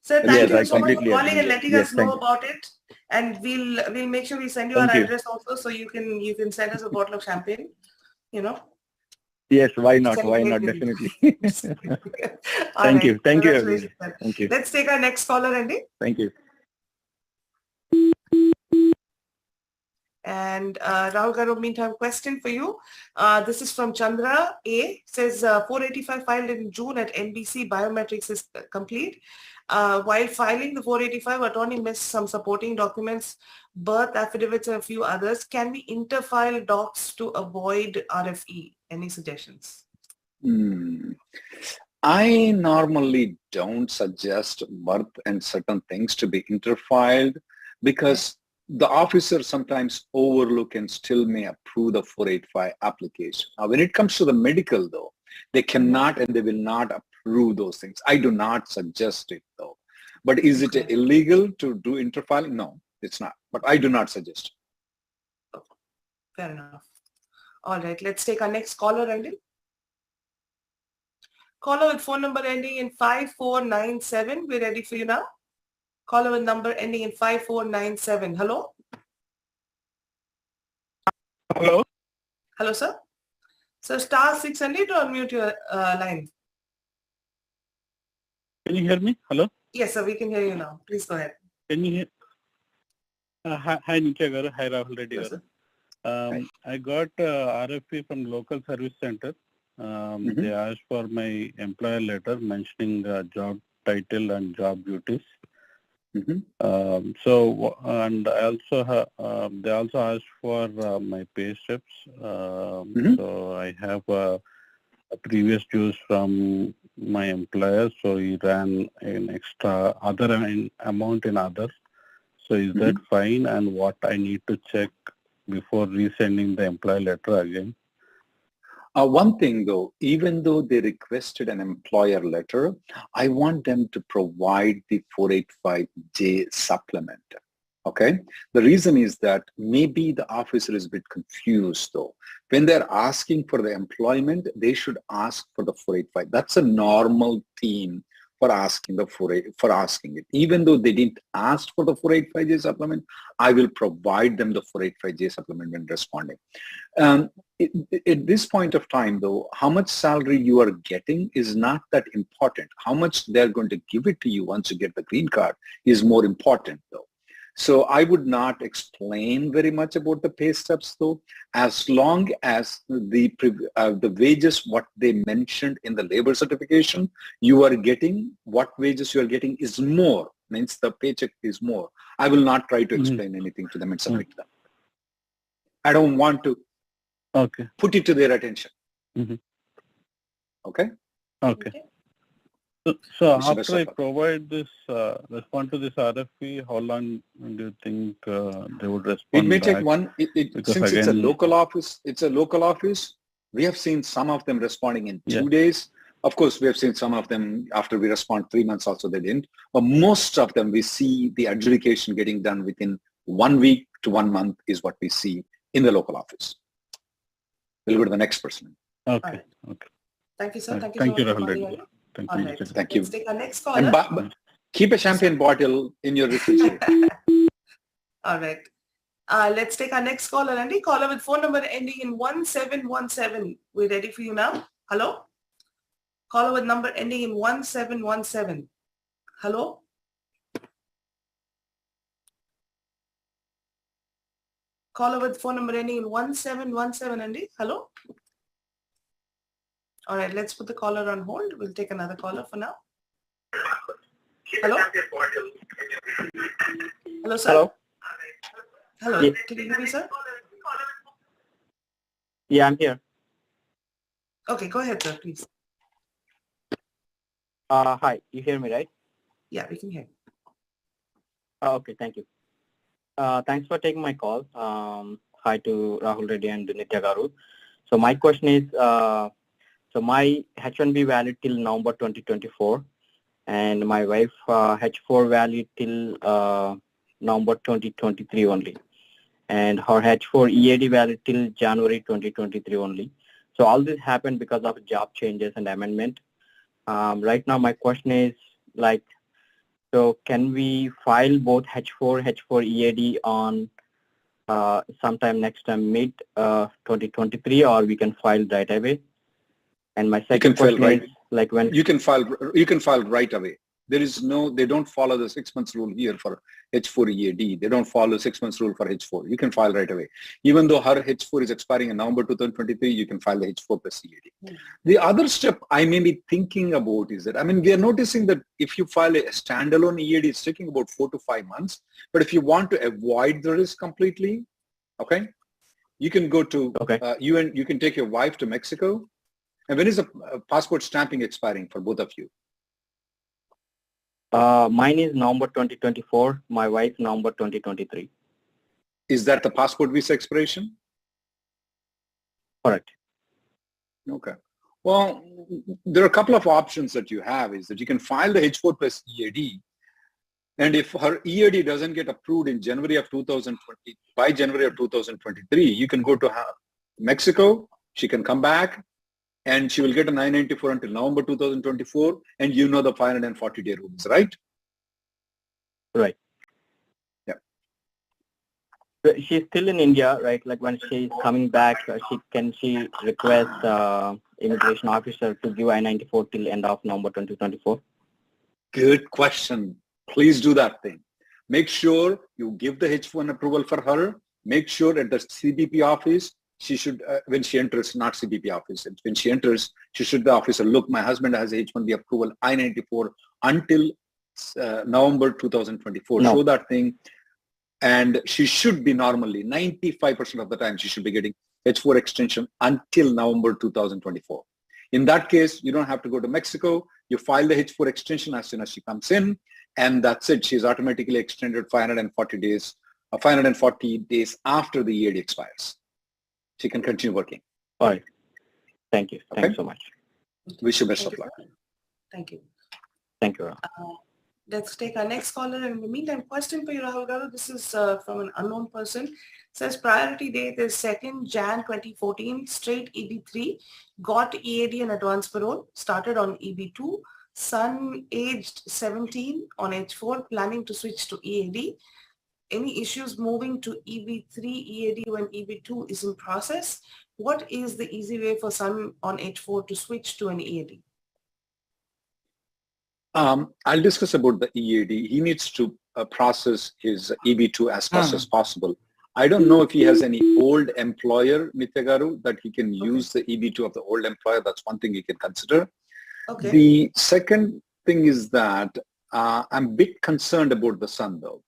S8: Sir, thank you so much for calling and letting us know about it. And we'll make sure we send you our address also, so you can send us a bottle of champagne.
S12: Yes, why not? Why not? Definitely. Thank you. Thank you. Thank you.
S8: Let's take our next caller, Andy.
S12: Thank you.
S8: And Rahul Garu, meantime, question for you. This is from Chandra A. Says 485 filed in June at NBC. Biometrics is complete. While filing the 485, attorney missed some supporting documents, birth affidavits, and a few others. Can we interfile docs to avoid RFE? Any suggestions?
S9: I normally don't suggest birth and certain things to be interfiled because the officer sometimes overlook and still may approve the 485 application. Now, when it comes to the medical, though, they cannot and they will not approve those things. I do not suggest it, though. But is it illegal to do interfiling? No, it's not. But I do not suggest it.
S8: Fair enough. All right, let's take our next caller, Randy. Caller with phone number ending in 5497. We're ready for you now. Caller with number ending in 5497. Hello?
S12: Hello?
S8: Hello, sir? So star 600 to unmute your line.
S12: Can you hear me? Hello?
S8: Yes, sir, we can hear you now. Please go ahead.
S12: Can you hear? Hi, Nitya garu. Hi, Rahul Reddy
S8: Yes,
S12: garu. I got RFP from local service center. They asked for my employer letter mentioning job title and job duties. So, and I also they also asked for my pay stubs. So I have a previous dues from my employer. So he ran an extra other amount in other. So is that fine? And what I need to check before resending the employer letter again?
S9: One thing though, even though they requested an employer letter, I want them to provide the 485J supplement. Okay. The reason is that maybe the officer is a bit confused though. When they're asking for the employment, they should ask for the 485. That's a normal theme for asking it. Even though they didn't ask for the 485J supplement, I will provide them the 485J supplement when responding. At this point of time though, how much salary you are getting is not that important. How much they're going to give it to you once you get the green card is more important though. So I would not explain very much about the pay stubs though, as long as the wages, what they mentioned in the labor certification, you are getting, what wages you are getting is more, means the paycheck is more. I will not try to explain anything to them and submit them. I don't want to put it to their attention. Okay?
S12: Okay. So after I provide this, respond to this RFP, how long do you think they would respond?
S9: It may
S12: back?
S9: take one, since it's a local office, we have seen some of them responding in 2 days. Of course, we have seen some of them after we respond 3 months also they didn't. But most of them, we see the adjudication getting done within 1 week to 1 month is what we see in the local office. We'll go to the next person.
S12: Okay. Okay.
S8: Thank you, sir. Thank you,
S12: Thank you,
S8: so much
S12: Rahul
S8: for
S12: Reddy.
S8: calling.
S12: Thank
S8: All
S12: you.
S8: right.
S9: Thank you.
S8: Let's take our next caller.
S9: And keep a champagne bottle in your refrigerator.
S8: All right. Let's take our next caller, Andy. Caller with phone number ending in 1717. We're ready for you now. Hello? Caller with number ending in 1717. Hello? Caller with phone number ending in 1717, Andy. Hello? All right, let's put the caller on hold. We'll take another caller for now. Hello? Hello, sir.
S10: Hello.
S8: Hello.
S10: Yeah.
S8: Can you hear me, sir?
S10: Yeah, I'm here.
S8: Okay, go ahead, sir, please.
S10: Hi, you hear me, right?
S8: Yeah, we can hear.
S10: Okay, thank you. Thanks for taking my call. Hi to Rahul Reddy and Nitya garu. So my question is, so my H-1B valid till November 2024, and my wife H-4 valid till November 2023 only, and her H-4 EAD valid till January 2023 only. So all this happened because of job changes and amendment. Right now, my question is like, so can we file both H-4 EAD on sometime next time mid 2023, or we can file right away? And my second question is like when
S9: you can file right away. There is no, they don't follow the 6 months rule here for H-4 EAD. They don't follow 6 months rule for H-4. You can file right away. Even though her H-4 is expiring in November 2023, you can file the H-4 plus EAD. The other step I may be thinking about is that, I mean, we are noticing that if you file a standalone EAD, it's taking about 4 to 5 months. But if you want to avoid the risk completely, okay, you can go to, you can take your wife to Mexico. And when is the passport stamping expiring for both of you?
S10: Mine is November 2024. My wife November 2023.
S9: Is that the passport visa expiration?
S10: Correct.
S9: Okay. Well, there are a couple of options that you have. Is that you can file the H-4 plus EAD, and if her EAD doesn't get approved in January of 2020, by January of 2023, you can go to Mexico, she can come back and she will get a 994 until November 2024, and you know the 540-day rules, right?
S10: Right.
S9: Yeah.
S10: She's still in India, right? Like when she's coming back, can she request immigration officer to give I-94 till end of November 2024?
S9: Good question. Please do that thing. Make sure you give the H1 approval for her. Make sure at the CBP office, she should, when she enters, not CBP office, when she enters, she should, the officer, look, my husband has H1B approval, I-94 until November 2024.
S10: No.
S9: Show that thing. And she should be normally, 95% of the time, she should be getting H4 extension until November 2024. In that case, you don't have to go to Mexico. You file the H4 extension as soon as she comes in, and that's it. She's automatically extended 540 days after the EAD expires. She can continue working.
S10: All right. Thank you.
S9: Okay?
S10: Thanks so much.
S9: Wish you best of luck.
S8: Thank you.
S10: Thank you.
S8: Let's take our next caller. In the meantime, question for you, Rahul Garu. This is from an unknown person. Says priority date is 2nd Jan 2014, straight EB3, got EAD and advance parole, started on EB2, son aged 17 on H4, planning to switch to EAD. Any issues moving to EB3 EAD when EB2 is in process? What is the easy way for son on H4 to switch to an EAD?
S9: I'll discuss about the EAD. He needs to process his EB2 as fast as possible. I don't know if he has any old employer, Nitya Garu, that he can use the EB2 of the old employer. That's one thing he can consider.
S8: Okay.
S9: The second thing is that I'm a bit concerned about the son, though.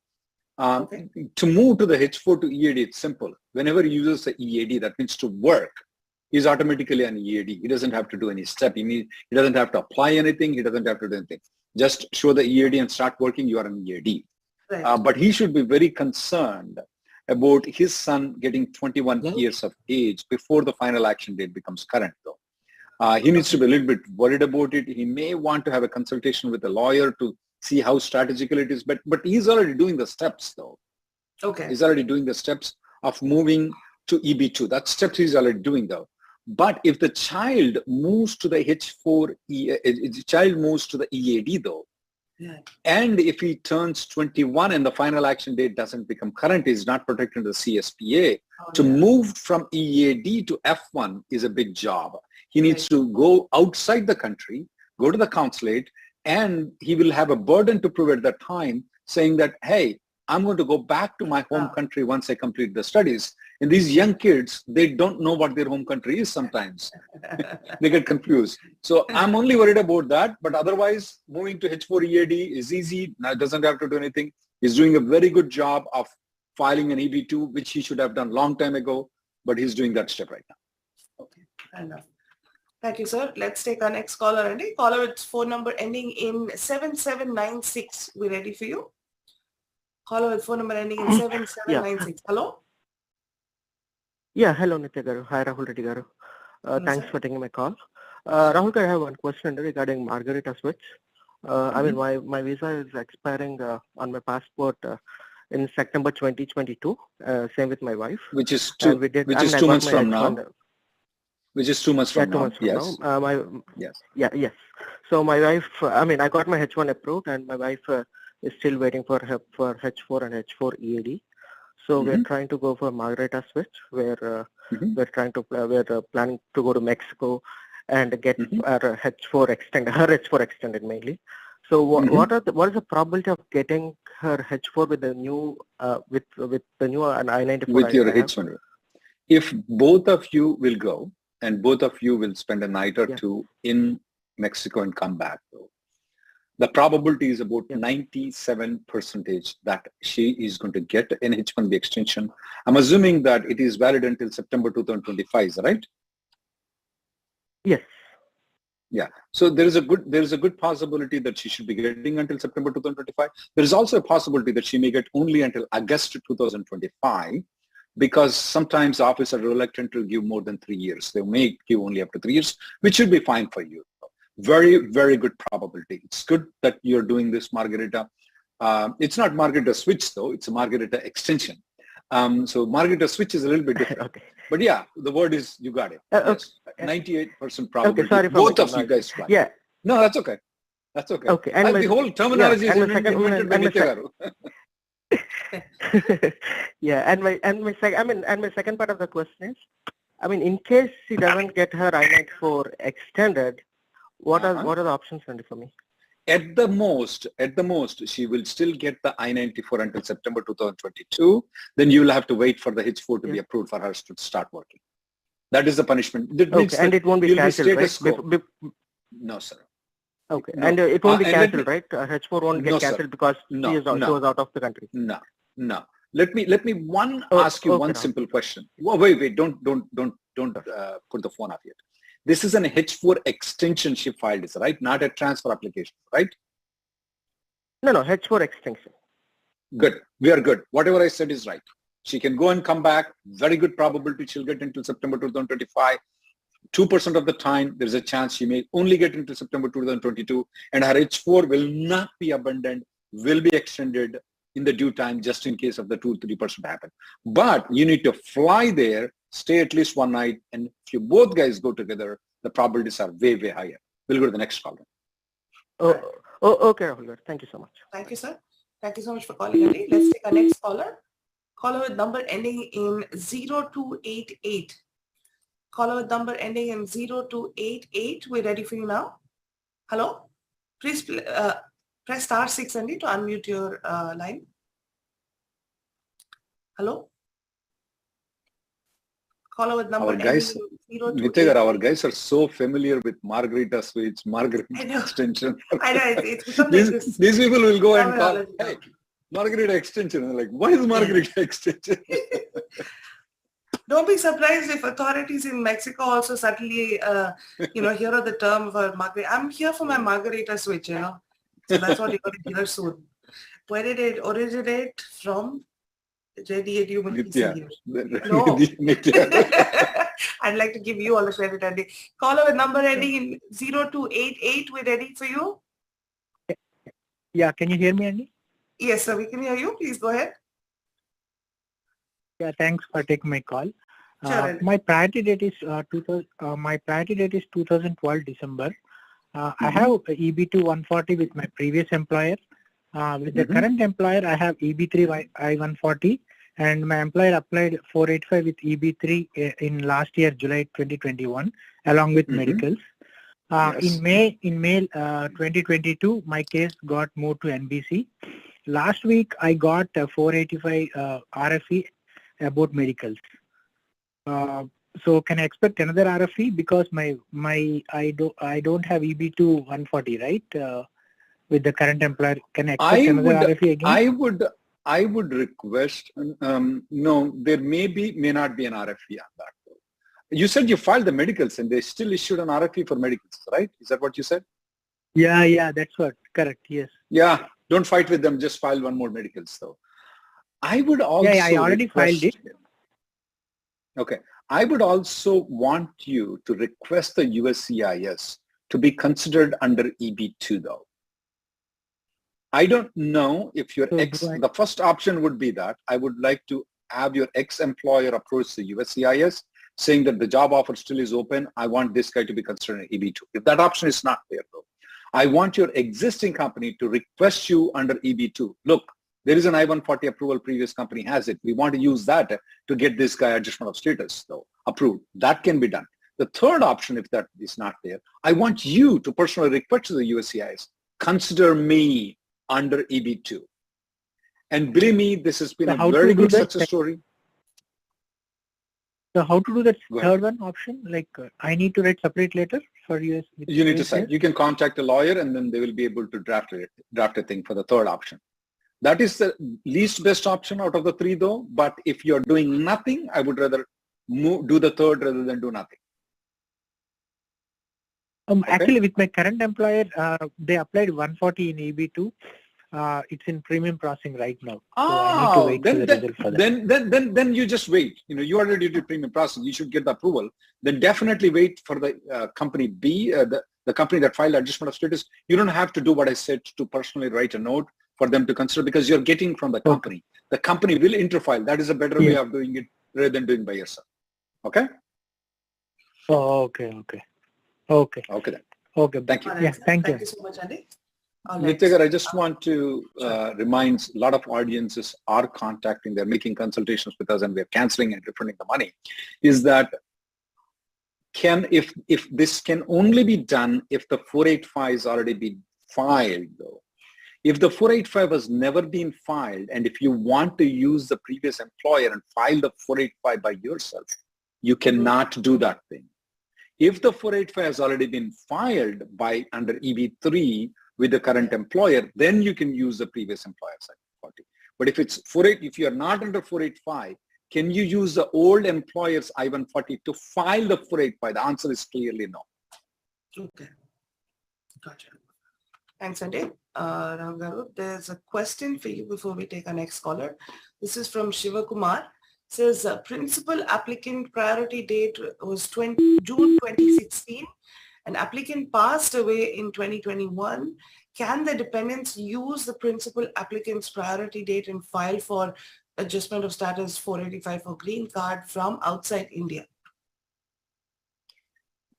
S9: To move to the H4 to EAD, it's simple. Whenever he uses the EAD, that means to work, he's automatically an EAD. He doesn't have to do any step. He doesn't have to apply anything. He doesn't have to do anything. Just show the EAD and start working, you are an EAD.
S8: Right.
S9: But he should be very concerned about his son getting 21 years of age before the final action date becomes current, though. He needs to be a little bit worried about it. He may want to have a consultation with a lawyer to see how strategical it is, but he's already doing the steps, though.
S8: Okay.
S9: He's already doing the steps of moving to EB2. That steps he's already doing, though. But if the child moves to the H4, the child moves to the EAD, though, and if he turns 21 and the final action date doesn't become current, he's not protected under the CSPA. Move from EAD to F1 is a big job. He needs to go outside the country, go to the consulate, and he will have a burden to prove at that time saying that, hey, I'm going to go back to my home country once I complete the studies. And these young kids, they don't know what their home country is sometimes. They get confused. So I'm only worried about that. But otherwise, moving to H4 EAD is easy. Now, doesn't have to do anything. He's doing a very good job of filing an EB2, which he should have done long time ago. But he's doing that step right now.
S8: Okay, fair enough. Thank you, sir. Let's take our next caller. Reddy. Caller, it's phone number ending in 7796. We ready for you? Caller with phone number ending in 7796. Hello?
S13: Yeah, hello, Nitya Garu. Hi, Rahul Reddy Garu. Thanks for taking my call. Rahul, I have one question regarding Margarita switch. I mean, my visa is expiring on my passport in September 2022. Same with my wife.
S9: Which is 2 months from now. Which is 2 months from now.
S13: 2 months from now. Yes. So my wife, I mean, I got my H1 approved, and my wife is still waiting for H4 and H4 EAD. So we're trying to go for Margarita switch, where we're planning to go to Mexico and get our H4 extended, her H4 extended mainly. So what is the probability of getting her H4 with the new with the new I-94?
S9: With your H1? If both of you will go and both of you will spend a night or two in Mexico and come back, though, the probability is about 97% that she is going to get an H-1B extension. I'm assuming that it is valid until September 2025, is that right?
S13: Yes.
S9: Yeah. So there is a good possibility that she should be getting until September 2025. There is also a possibility that she may get only until August 2025, because sometimes the office are reluctant to give more than 3 years. They may give only up to 3 years, which should be fine for you. Very, very good probability. It's good that you're doing this Margarita. It's not Margarita switch, though. It's a Margarita extension. So Margarita switch is a little bit different. But yeah, the word is, you got it. Yes. 98% probability.
S13: Okay, sorry for
S9: both of you guys fly.
S13: Yeah.
S9: No, that's okay. That's okay.
S13: Okay. And
S9: the whole terminology is invented by Nitya Garu.
S13: Yeah, and my second part of the question is, I mean, in case she doesn't get her I-94 extended, what are the options for me?
S9: At the most, she will still get the I-94 until September 2022. Then you will have to wait for the H-4 to be approved for her to start working. That is the punishment.
S13: Okay, and it won't be cancelled, right?
S9: No, sir.
S13: Okay, no. And it won't be cancelled, right? H-4 won't get cancelled because she was out of the country.
S9: No. Let me ask you one simple question. Wait, don't put the phone up yet. This is an H-4 extension she filed, is right? Not a transfer application, right?
S13: No, H-4 extension.
S9: Good. We are good. Whatever I said is right. She can go and come back. Very good probability she'll get until September 2025. 2% of the time, there's a chance she may only get into September 2022, and her H-4 will not be abandoned, will be extended in the due time, just in case of the 2-3% happen. But you need to fly there, stay at least one night, and if you both guys go together, the probabilities are way, way higher. We'll go to the next caller.
S13: Okay, Rahul. Thank you so much.
S8: Thank you, sir. Thank you so much for calling, Reddy. Let's take our next caller. Caller with number ending in 0288. Caller with number ending in 0288. We're ready for you now. Hello? Please press *6 Andy to unmute your line. Hello? Caller with number ending in 0288.
S9: Our guys are so familiar with Margarita Suites, Margarita Extension.
S8: I know. It's become like this.
S9: These people will go and call, hey, Margarita Extension. And like, what is Margarita Extension?
S8: Don't be surprised if authorities in Mexico also suddenly, hear of the term for Margarita. I'm here for my Margarita switch, So that's what you're going to hear soon. Where did it originate from? Reddy and you will be here. No. I'd like to give you all the credit, Andy. Caller with number ending in 0288. We're ready for you.
S11: Yeah, can you hear me, Andy?
S8: Yes, sir. We can hear you. Please go ahead.
S11: Yeah, thanks for taking my call.
S8: Sure.
S11: My priority date is 2012 December. I have EB2 140 with my previous employer. With the current employer, I have EB3 I-140, and my employer applied 485 with EB3 in last year, July 2021, along with medicals. In May 2022, my case got moved to NBC. Last week, I got a 485 RFE about medicals. So can I expect another RFE because I don't have EB2 140, right? With the current employer, can I expect another RFE again?
S9: I would request, no, there may not be an RFE on that. You said you filed the medicals and they still issued an RFE for medicals, right? Is that what you said?
S11: Yeah, that's what, correct, yes.
S9: Yeah, don't fight with them, just file one more medicals though. I would also
S11: I already filed it.
S9: Okay. I would also want you to request the USCIS to be considered under EB2 though. I don't know if your the first option would be that I would like to have your ex-employer approach the USCIS saying that the job offer still is open. I want this guy to be considered EB2. If that option is not there though, I want your existing company to request you under EB2. Look, there is an I-140 approval, previous company has it. We want to use that to get this guy adjustment of status though, approved. That can be done. The third option, if that is not there, I want you to personally request to the USCIS, consider me under EB2. And believe me, this has been a very good success story.
S11: So how to do that third one option? Like I need to write separate letter for US?
S9: You need to sign. You can contact a lawyer and then they will be able to draft a thing for the third option. That is the least best option out of the three though. But if you're doing nothing, I would rather do the third rather than do nothing.
S11: Actually, with my current employer, they applied 140 in EB2. It's in premium processing right now. So I need to wait for the result for that.
S9: Then you just wait. You already did premium processing. You should get the approval. Then definitely wait for the company B, the company that filed adjustment of status. You don't have to do what I said to personally write a note for them to consider because you're getting from the company. The company will interfile. That is a better way of doing it rather than doing by yourself. Okay?
S11: Okay.
S9: Okay then.
S11: Okay.
S9: Thank you.
S8: All right,
S11: Yeah, thank you.
S8: Thank you so much, Andy. All right.
S9: Nityagar, I just want to remind a lot of audiences are contacting, they're making consultations with us and we're canceling and refunding the money, is that if this can only be done if the 485 has already been filed though. If the 485 has never been filed and if you want to use the previous employer and file the 485 by yourself, you cannot do that thing. If the 485 has already been filed by under EB3 with the current employer, then you can use the previous employer's I-140. But if you are not under 485, can you use the old employer's I-140 to file the 485? The answer is clearly no.
S8: Okay. Gotcha. Thanks, Andy. Rahul Garu, there's a question for you before we take our next caller. This is from Shiva Kumar. Says principal applicant priority date was June 2016. An applicant passed away in 2021. Can the dependents use the principal applicant's priority date and file for adjustment of status 485 for green card from outside India?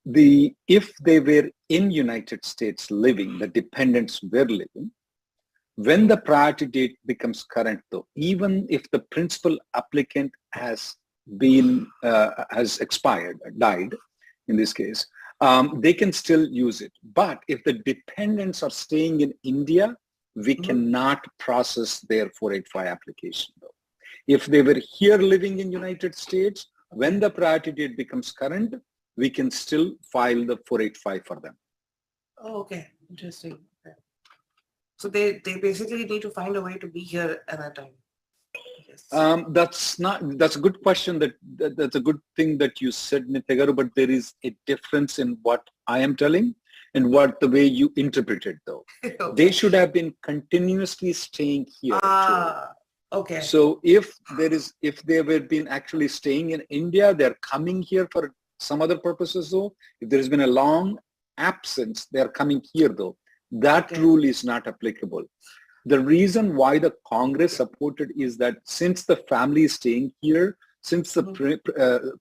S9: If they were in United States living, the dependents were living, when the priority date becomes current though, even if the principal applicant has expired, died in this case, they can still use it. But if the dependents are staying in India, we cannot process their 485 application though. If they were here living in United States, when the priority date becomes current, we can still file the 485 for them.
S8: Oh, okay. Interesting. Okay. So they basically need to find a way to be here at that time. Yes.
S9: That's a good question. That's a good thing that you said, Nityagar, but there is a difference in what I am telling and what the way you interpret it though. Okay. They should have been continuously staying here.
S8: Okay.
S9: So if they were been actually staying in India, they're coming here for some other purposes though. If there has been a long absence, they're coming here though. That rule is not applicable. The reason why the Congress supported is that since the family is staying here, since the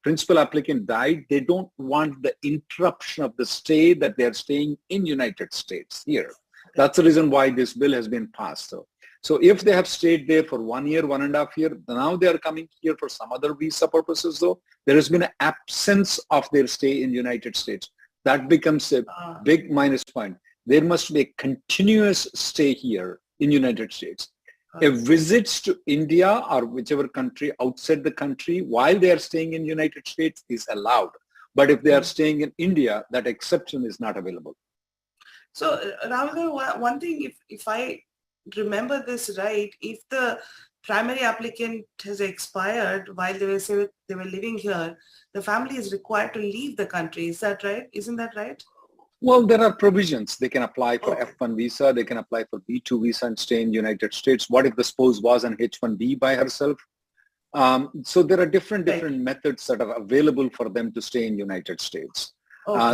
S9: principal applicant died, they don't want the interruption of the stay that they're staying in United States here. That's the reason why this bill has been passed. So if they have stayed there for 1 year, 1.5 years, now they are coming here for some other visa purposes though, there has been an absence of their stay in United States. That becomes a big minus point. There must be a continuous stay here in United States. A visits to India or whichever country outside the country while they are staying in United States is allowed. But if they are staying in India, that exception is not available.
S8: So Rahul, one thing, if I remember this right, if the primary applicant has expired while they were living here, the family is required to leave the country. Is that right? Isn't that right?
S9: Well, there are provisions. They can apply for F1 visa. They can apply for B2 visa and stay in United States. What if the spouse was an H-1B by herself? So there are different methods that are available for them to stay in United States.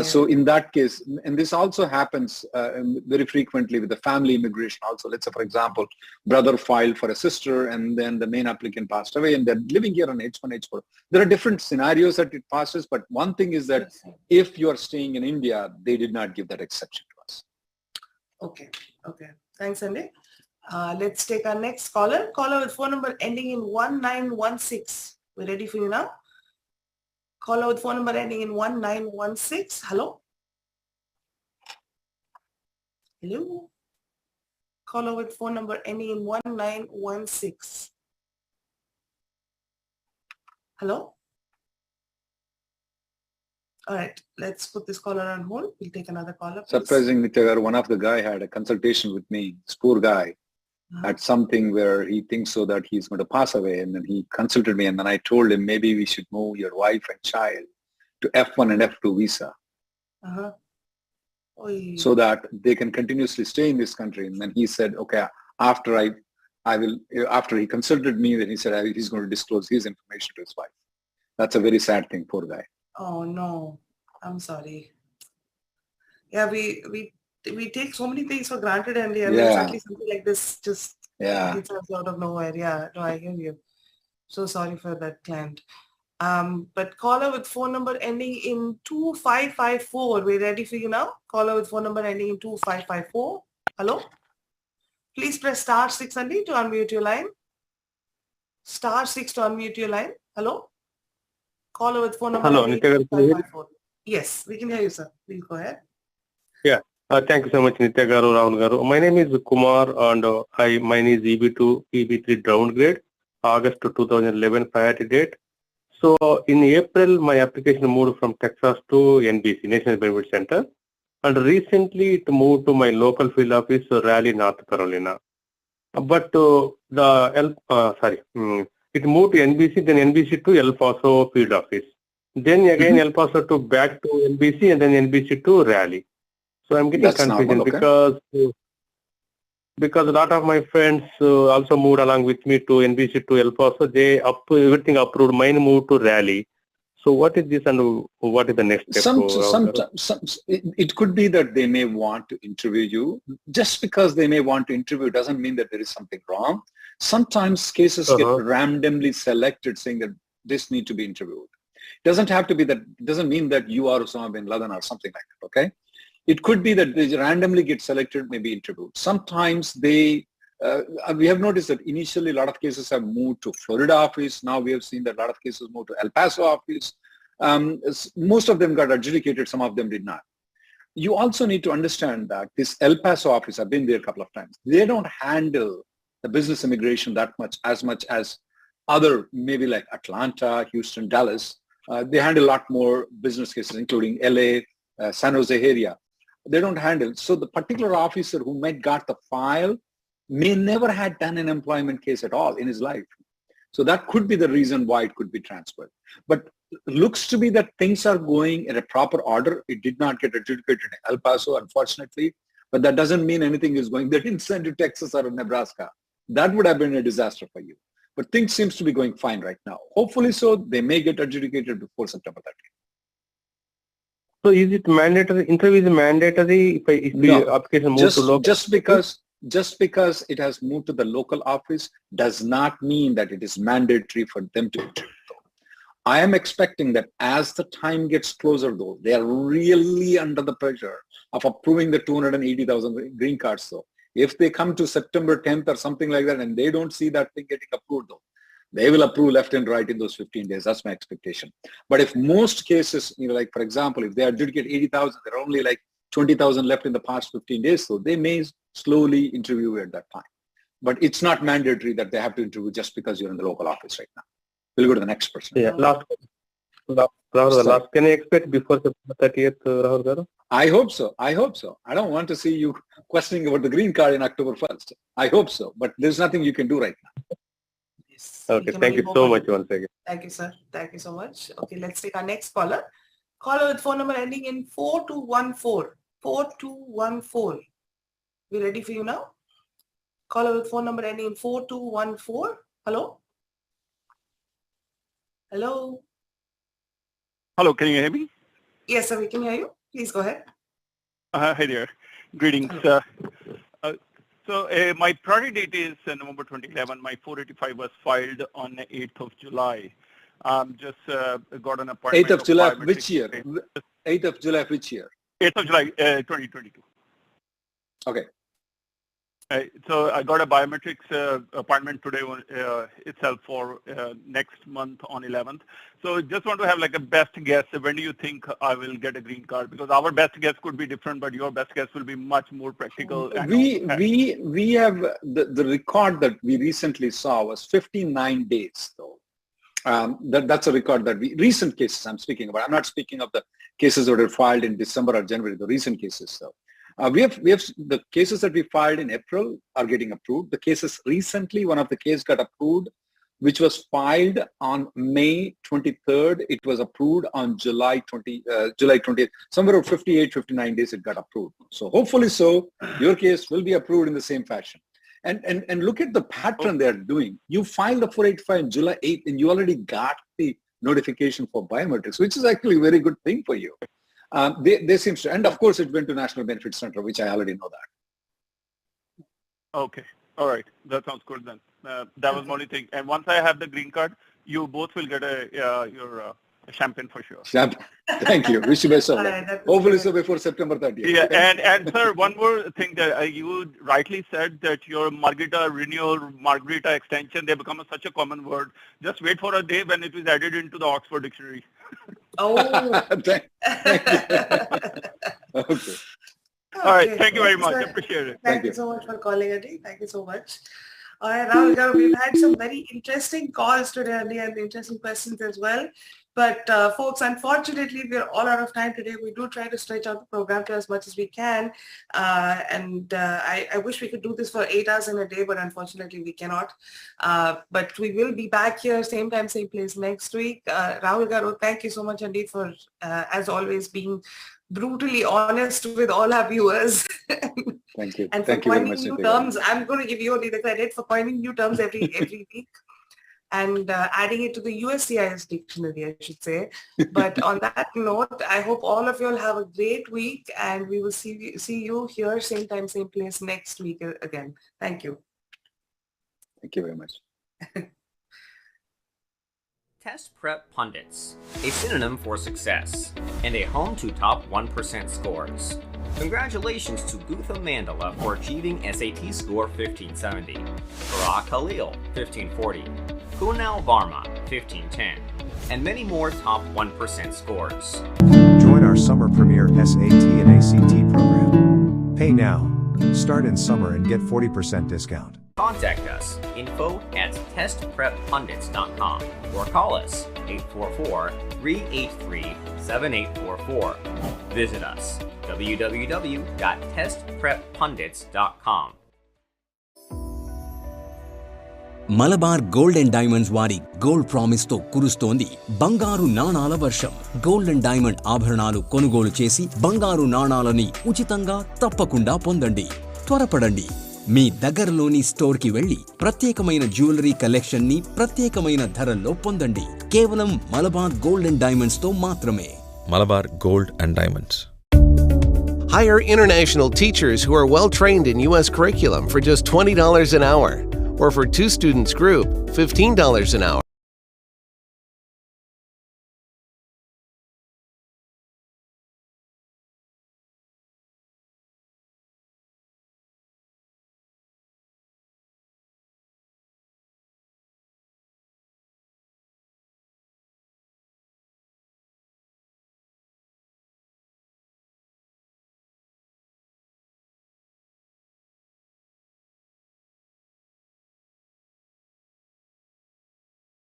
S9: So in that case, and this also happens very frequently with the family immigration also. Let's say, for example, brother filed for a sister and then the main applicant passed away and they're living here on H1, H4. There are different scenarios that it passes, but one thing is that if you are staying in India, they did not give that exception to us.
S8: Okay. Thanks, Andy. Let's take our next caller. Caller with phone number ending in 1916. We're ready for you now. Caller with phone number ending in 1916. Hello? Hello? Caller with phone number ending in 1916. Hello? All right, let's put this caller on hold. We'll take another caller, please.
S9: Surprisingly, one of the guy had a consultation with me. This poor guy had something where he thinks so that he's going to pass away, and then he consulted me, and then I told him maybe we should move your wife and child to F1 and F2 visa so that they can continuously stay in this country. And then he said, okay, after he consulted me, then he said he's going to disclose his information to his wife. That's a very sad thing, poor guy.
S8: Oh no, I'm sorry. Yeah, we take so many things for granted, and exactly something like this just hits us out of nowhere. Yeah, no, I hear you. So sorry for that, client. But caller with phone number ending in 2554. We're ready for you now. Caller with phone number ending in 2554. Hello? Please press *6 Andy to unmute your line. *6 to unmute your line. Hello? Caller with phone number ending in 2554. Yes, we can hear you, sir. Please go ahead.
S14: Yeah. Thank you so much, Nitya Garu, Rahul Garu. My name is Kumar and mine is EB2, EB3 downgrade, August 2011 priority date. So in April, my application moved from Texas to NBC, National Benefit Center. And recently it moved to my local field office, Raleigh, North Carolina. But it moved to NBC, then NBC to El Paso field office. Then again El Paso to back to NBC and then NBC to Raleigh. So I'm getting confusion because a lot of my friends also moved along with me to NBC to El Paso. They everything approved. Mine moved to Raleigh. So what is this and what is the next step?
S9: It could be that they may want to interview you. Just because they may want to interview doesn't mean that there is something wrong. Sometimes cases get randomly selected saying that this need to be interviewed. Doesn't have to be that, doesn't mean that you are Osama bin Laden or something like that, okay? It could be that they randomly get selected, maybe interviewed. Sometimes they, we have noticed that initially a lot of cases have moved to Florida office. Now we have seen that a lot of cases moved to El Paso office. Most of them got adjudicated, some of them did not. You also need to understand that this El Paso office, I've been there a couple of times, they don't handle the business immigration that much as other, maybe like Atlanta, Houston, Dallas. They handle a lot more business cases, including LA, San Jose area. They don't handle. So the particular officer who might got the file may never had done an employment case at all in his life. So that could be the reason why it could be transferred. But looks to be that things are going in a proper order. It did not get adjudicated in El Paso, unfortunately. But that doesn't mean anything is going. They didn't send to Texas or Nebraska. That would have been a disaster for you. But things seems to be going fine right now. Hopefully so. They may get adjudicated before September 30th.
S14: So is it mandatory? Interview is mandatory if the application moves to local?
S9: Just because it has moved to the local office does not mean that it is mandatory for them to interview. I am expecting that as the time gets closer, though, they are really under the pressure of approving the 280,000 green cards. So if they come to September 10th or something like that and they don't see that thing getting approved, though, they will approve left and right in those 15 days. That's my expectation. But if most cases, like for example, if they adjudicate 80,000, there are only like 20,000 left in the past 15 days. So they may slowly interview at that time. But it's not mandatory that they have to interview just because you're in the local office right now. We'll go to the next person.
S14: Yeah, last can I expect before September 30th, Rahul Garu?
S9: I hope so. I don't want to see you questioning about the green card in October 1st. I hope so. But there's nothing you can do right now.
S14: Okay, thank you so much once again.
S8: Thank you, sir. Thank you so much. Okay, let's take our next caller. Caller with phone number ending in 4214. 4214. We ready for you now? Caller with phone number ending in 4214. Hello? Hello?
S15: Hello, can you hear me?
S8: Yes, sir, we can hear you. Please go ahead.
S15: Hi there. Greetings. So my priority date is November 2011. My 485 was filed on the 8th of July. Just got an appointment.
S9: 8th of July, which year? 8th of July, which year?
S15: 8th of July, 2022.
S9: Okay.
S15: So I got a biometrics appointment today itself for next month on 11th. So just want to have like a best guess. When do you think I will get a green card? Because our best guess could be different, but your best guess will be much more practical.
S9: We have the record that we recently saw was 59 days though. That's a record that recent cases I'm speaking about. I'm not speaking of the cases that were filed in December or January, the recent cases though. We have the cases that we filed in April are getting approved. The cases recently, one of the cases got approved, which was filed on May 23rd. It was approved on July 20th. Somewhere around 58, 59 days it got approved. So hopefully so, your case will be approved in the same fashion. And look at the pattern they're doing. You filed the 485 on July 8th and you already got the notification for biometrics, which is actually a very good thing for you. They seem to, and of course it went to National Benefit Center, which I already know that.
S15: Okay. All right. That sounds good then. That was the only thing. And once I have the green card, you both will get your champagne for sure.
S9: Thank you. Wish you best of luck. Hopefully so before September 30th.
S15: Yeah, and sir, one more thing that you rightly said that your margarita renewal, margarita extension, they become such a common word. Just wait for a day when it is added into the Oxford Dictionary.
S8: Oh.
S9: Thank you. Okay.
S15: All right. Thank you very much. Appreciate it.
S8: Thank you so much for calling, Adi. Thank you so much. All right, Rahul, we've had some very interesting calls today, Adi, and interesting questions as well. But folks, unfortunately, we're all out of time today. We do try to stretch out the program to as much as we can. I wish we could do this for 8 hours in a day, but unfortunately we cannot. But we will be back here, same time, same place next week. Rahul Garu, thank you so much, indeed, for, as always, being brutally honest with all our viewers.
S9: Thank you.
S8: And for coining new terms, I'm going to give you only the credit for coining new terms every week. And adding it to the USCIS dictionary, I should say. But on that note, I hope all of you will have a great week, and we will see you here, same time, same place next week again. Thank you.
S9: Thank you very much.
S1: Test Prep Pundits, a synonym for success, and a home to top 1% scores. Congratulations to 𝐂𝐓𝐓𝐻𝐃 for achieving SAT score 1570, Farah Khalil 1540, Kunal Varma 1510, and many more top 1% scores.
S2: Join our summer premiere SAT and ACT program. Pay now. Start in summer and get 40% discount.
S1: Contact us, info@testpreppundits.com, or call us 844-383-7844. Visit us, www.testpreppundits.com.
S3: Malabar gold and diamonds వారి gold promise తో కురుస్తోంది బంగారు నాణాల వర్షం. Gold and diamond ఆభరణాలు కొనుగోలు చేసి బంగారు నాణాలని ఉచితంగా తప్పకుండా పొందండి. త్వరపడండి, మీ దగ్గరలోని స్టోర్ కి వెళ్లి ప్రత్యేకమైన జ్యువెలరీ కలెక్షన్ ని ప్రత్యేకమైన ధరల్లో పొందండి. కేవలం మలబార్ గోల్డ్ అండ్ డైమండ్స్ తో మాత్రమే.
S4: Malabar Gold and Diamonds.
S5: Hire international teachers who are well trained in U.S. curriculum for just $20 an hour, or for 2 students group, $15 an hour.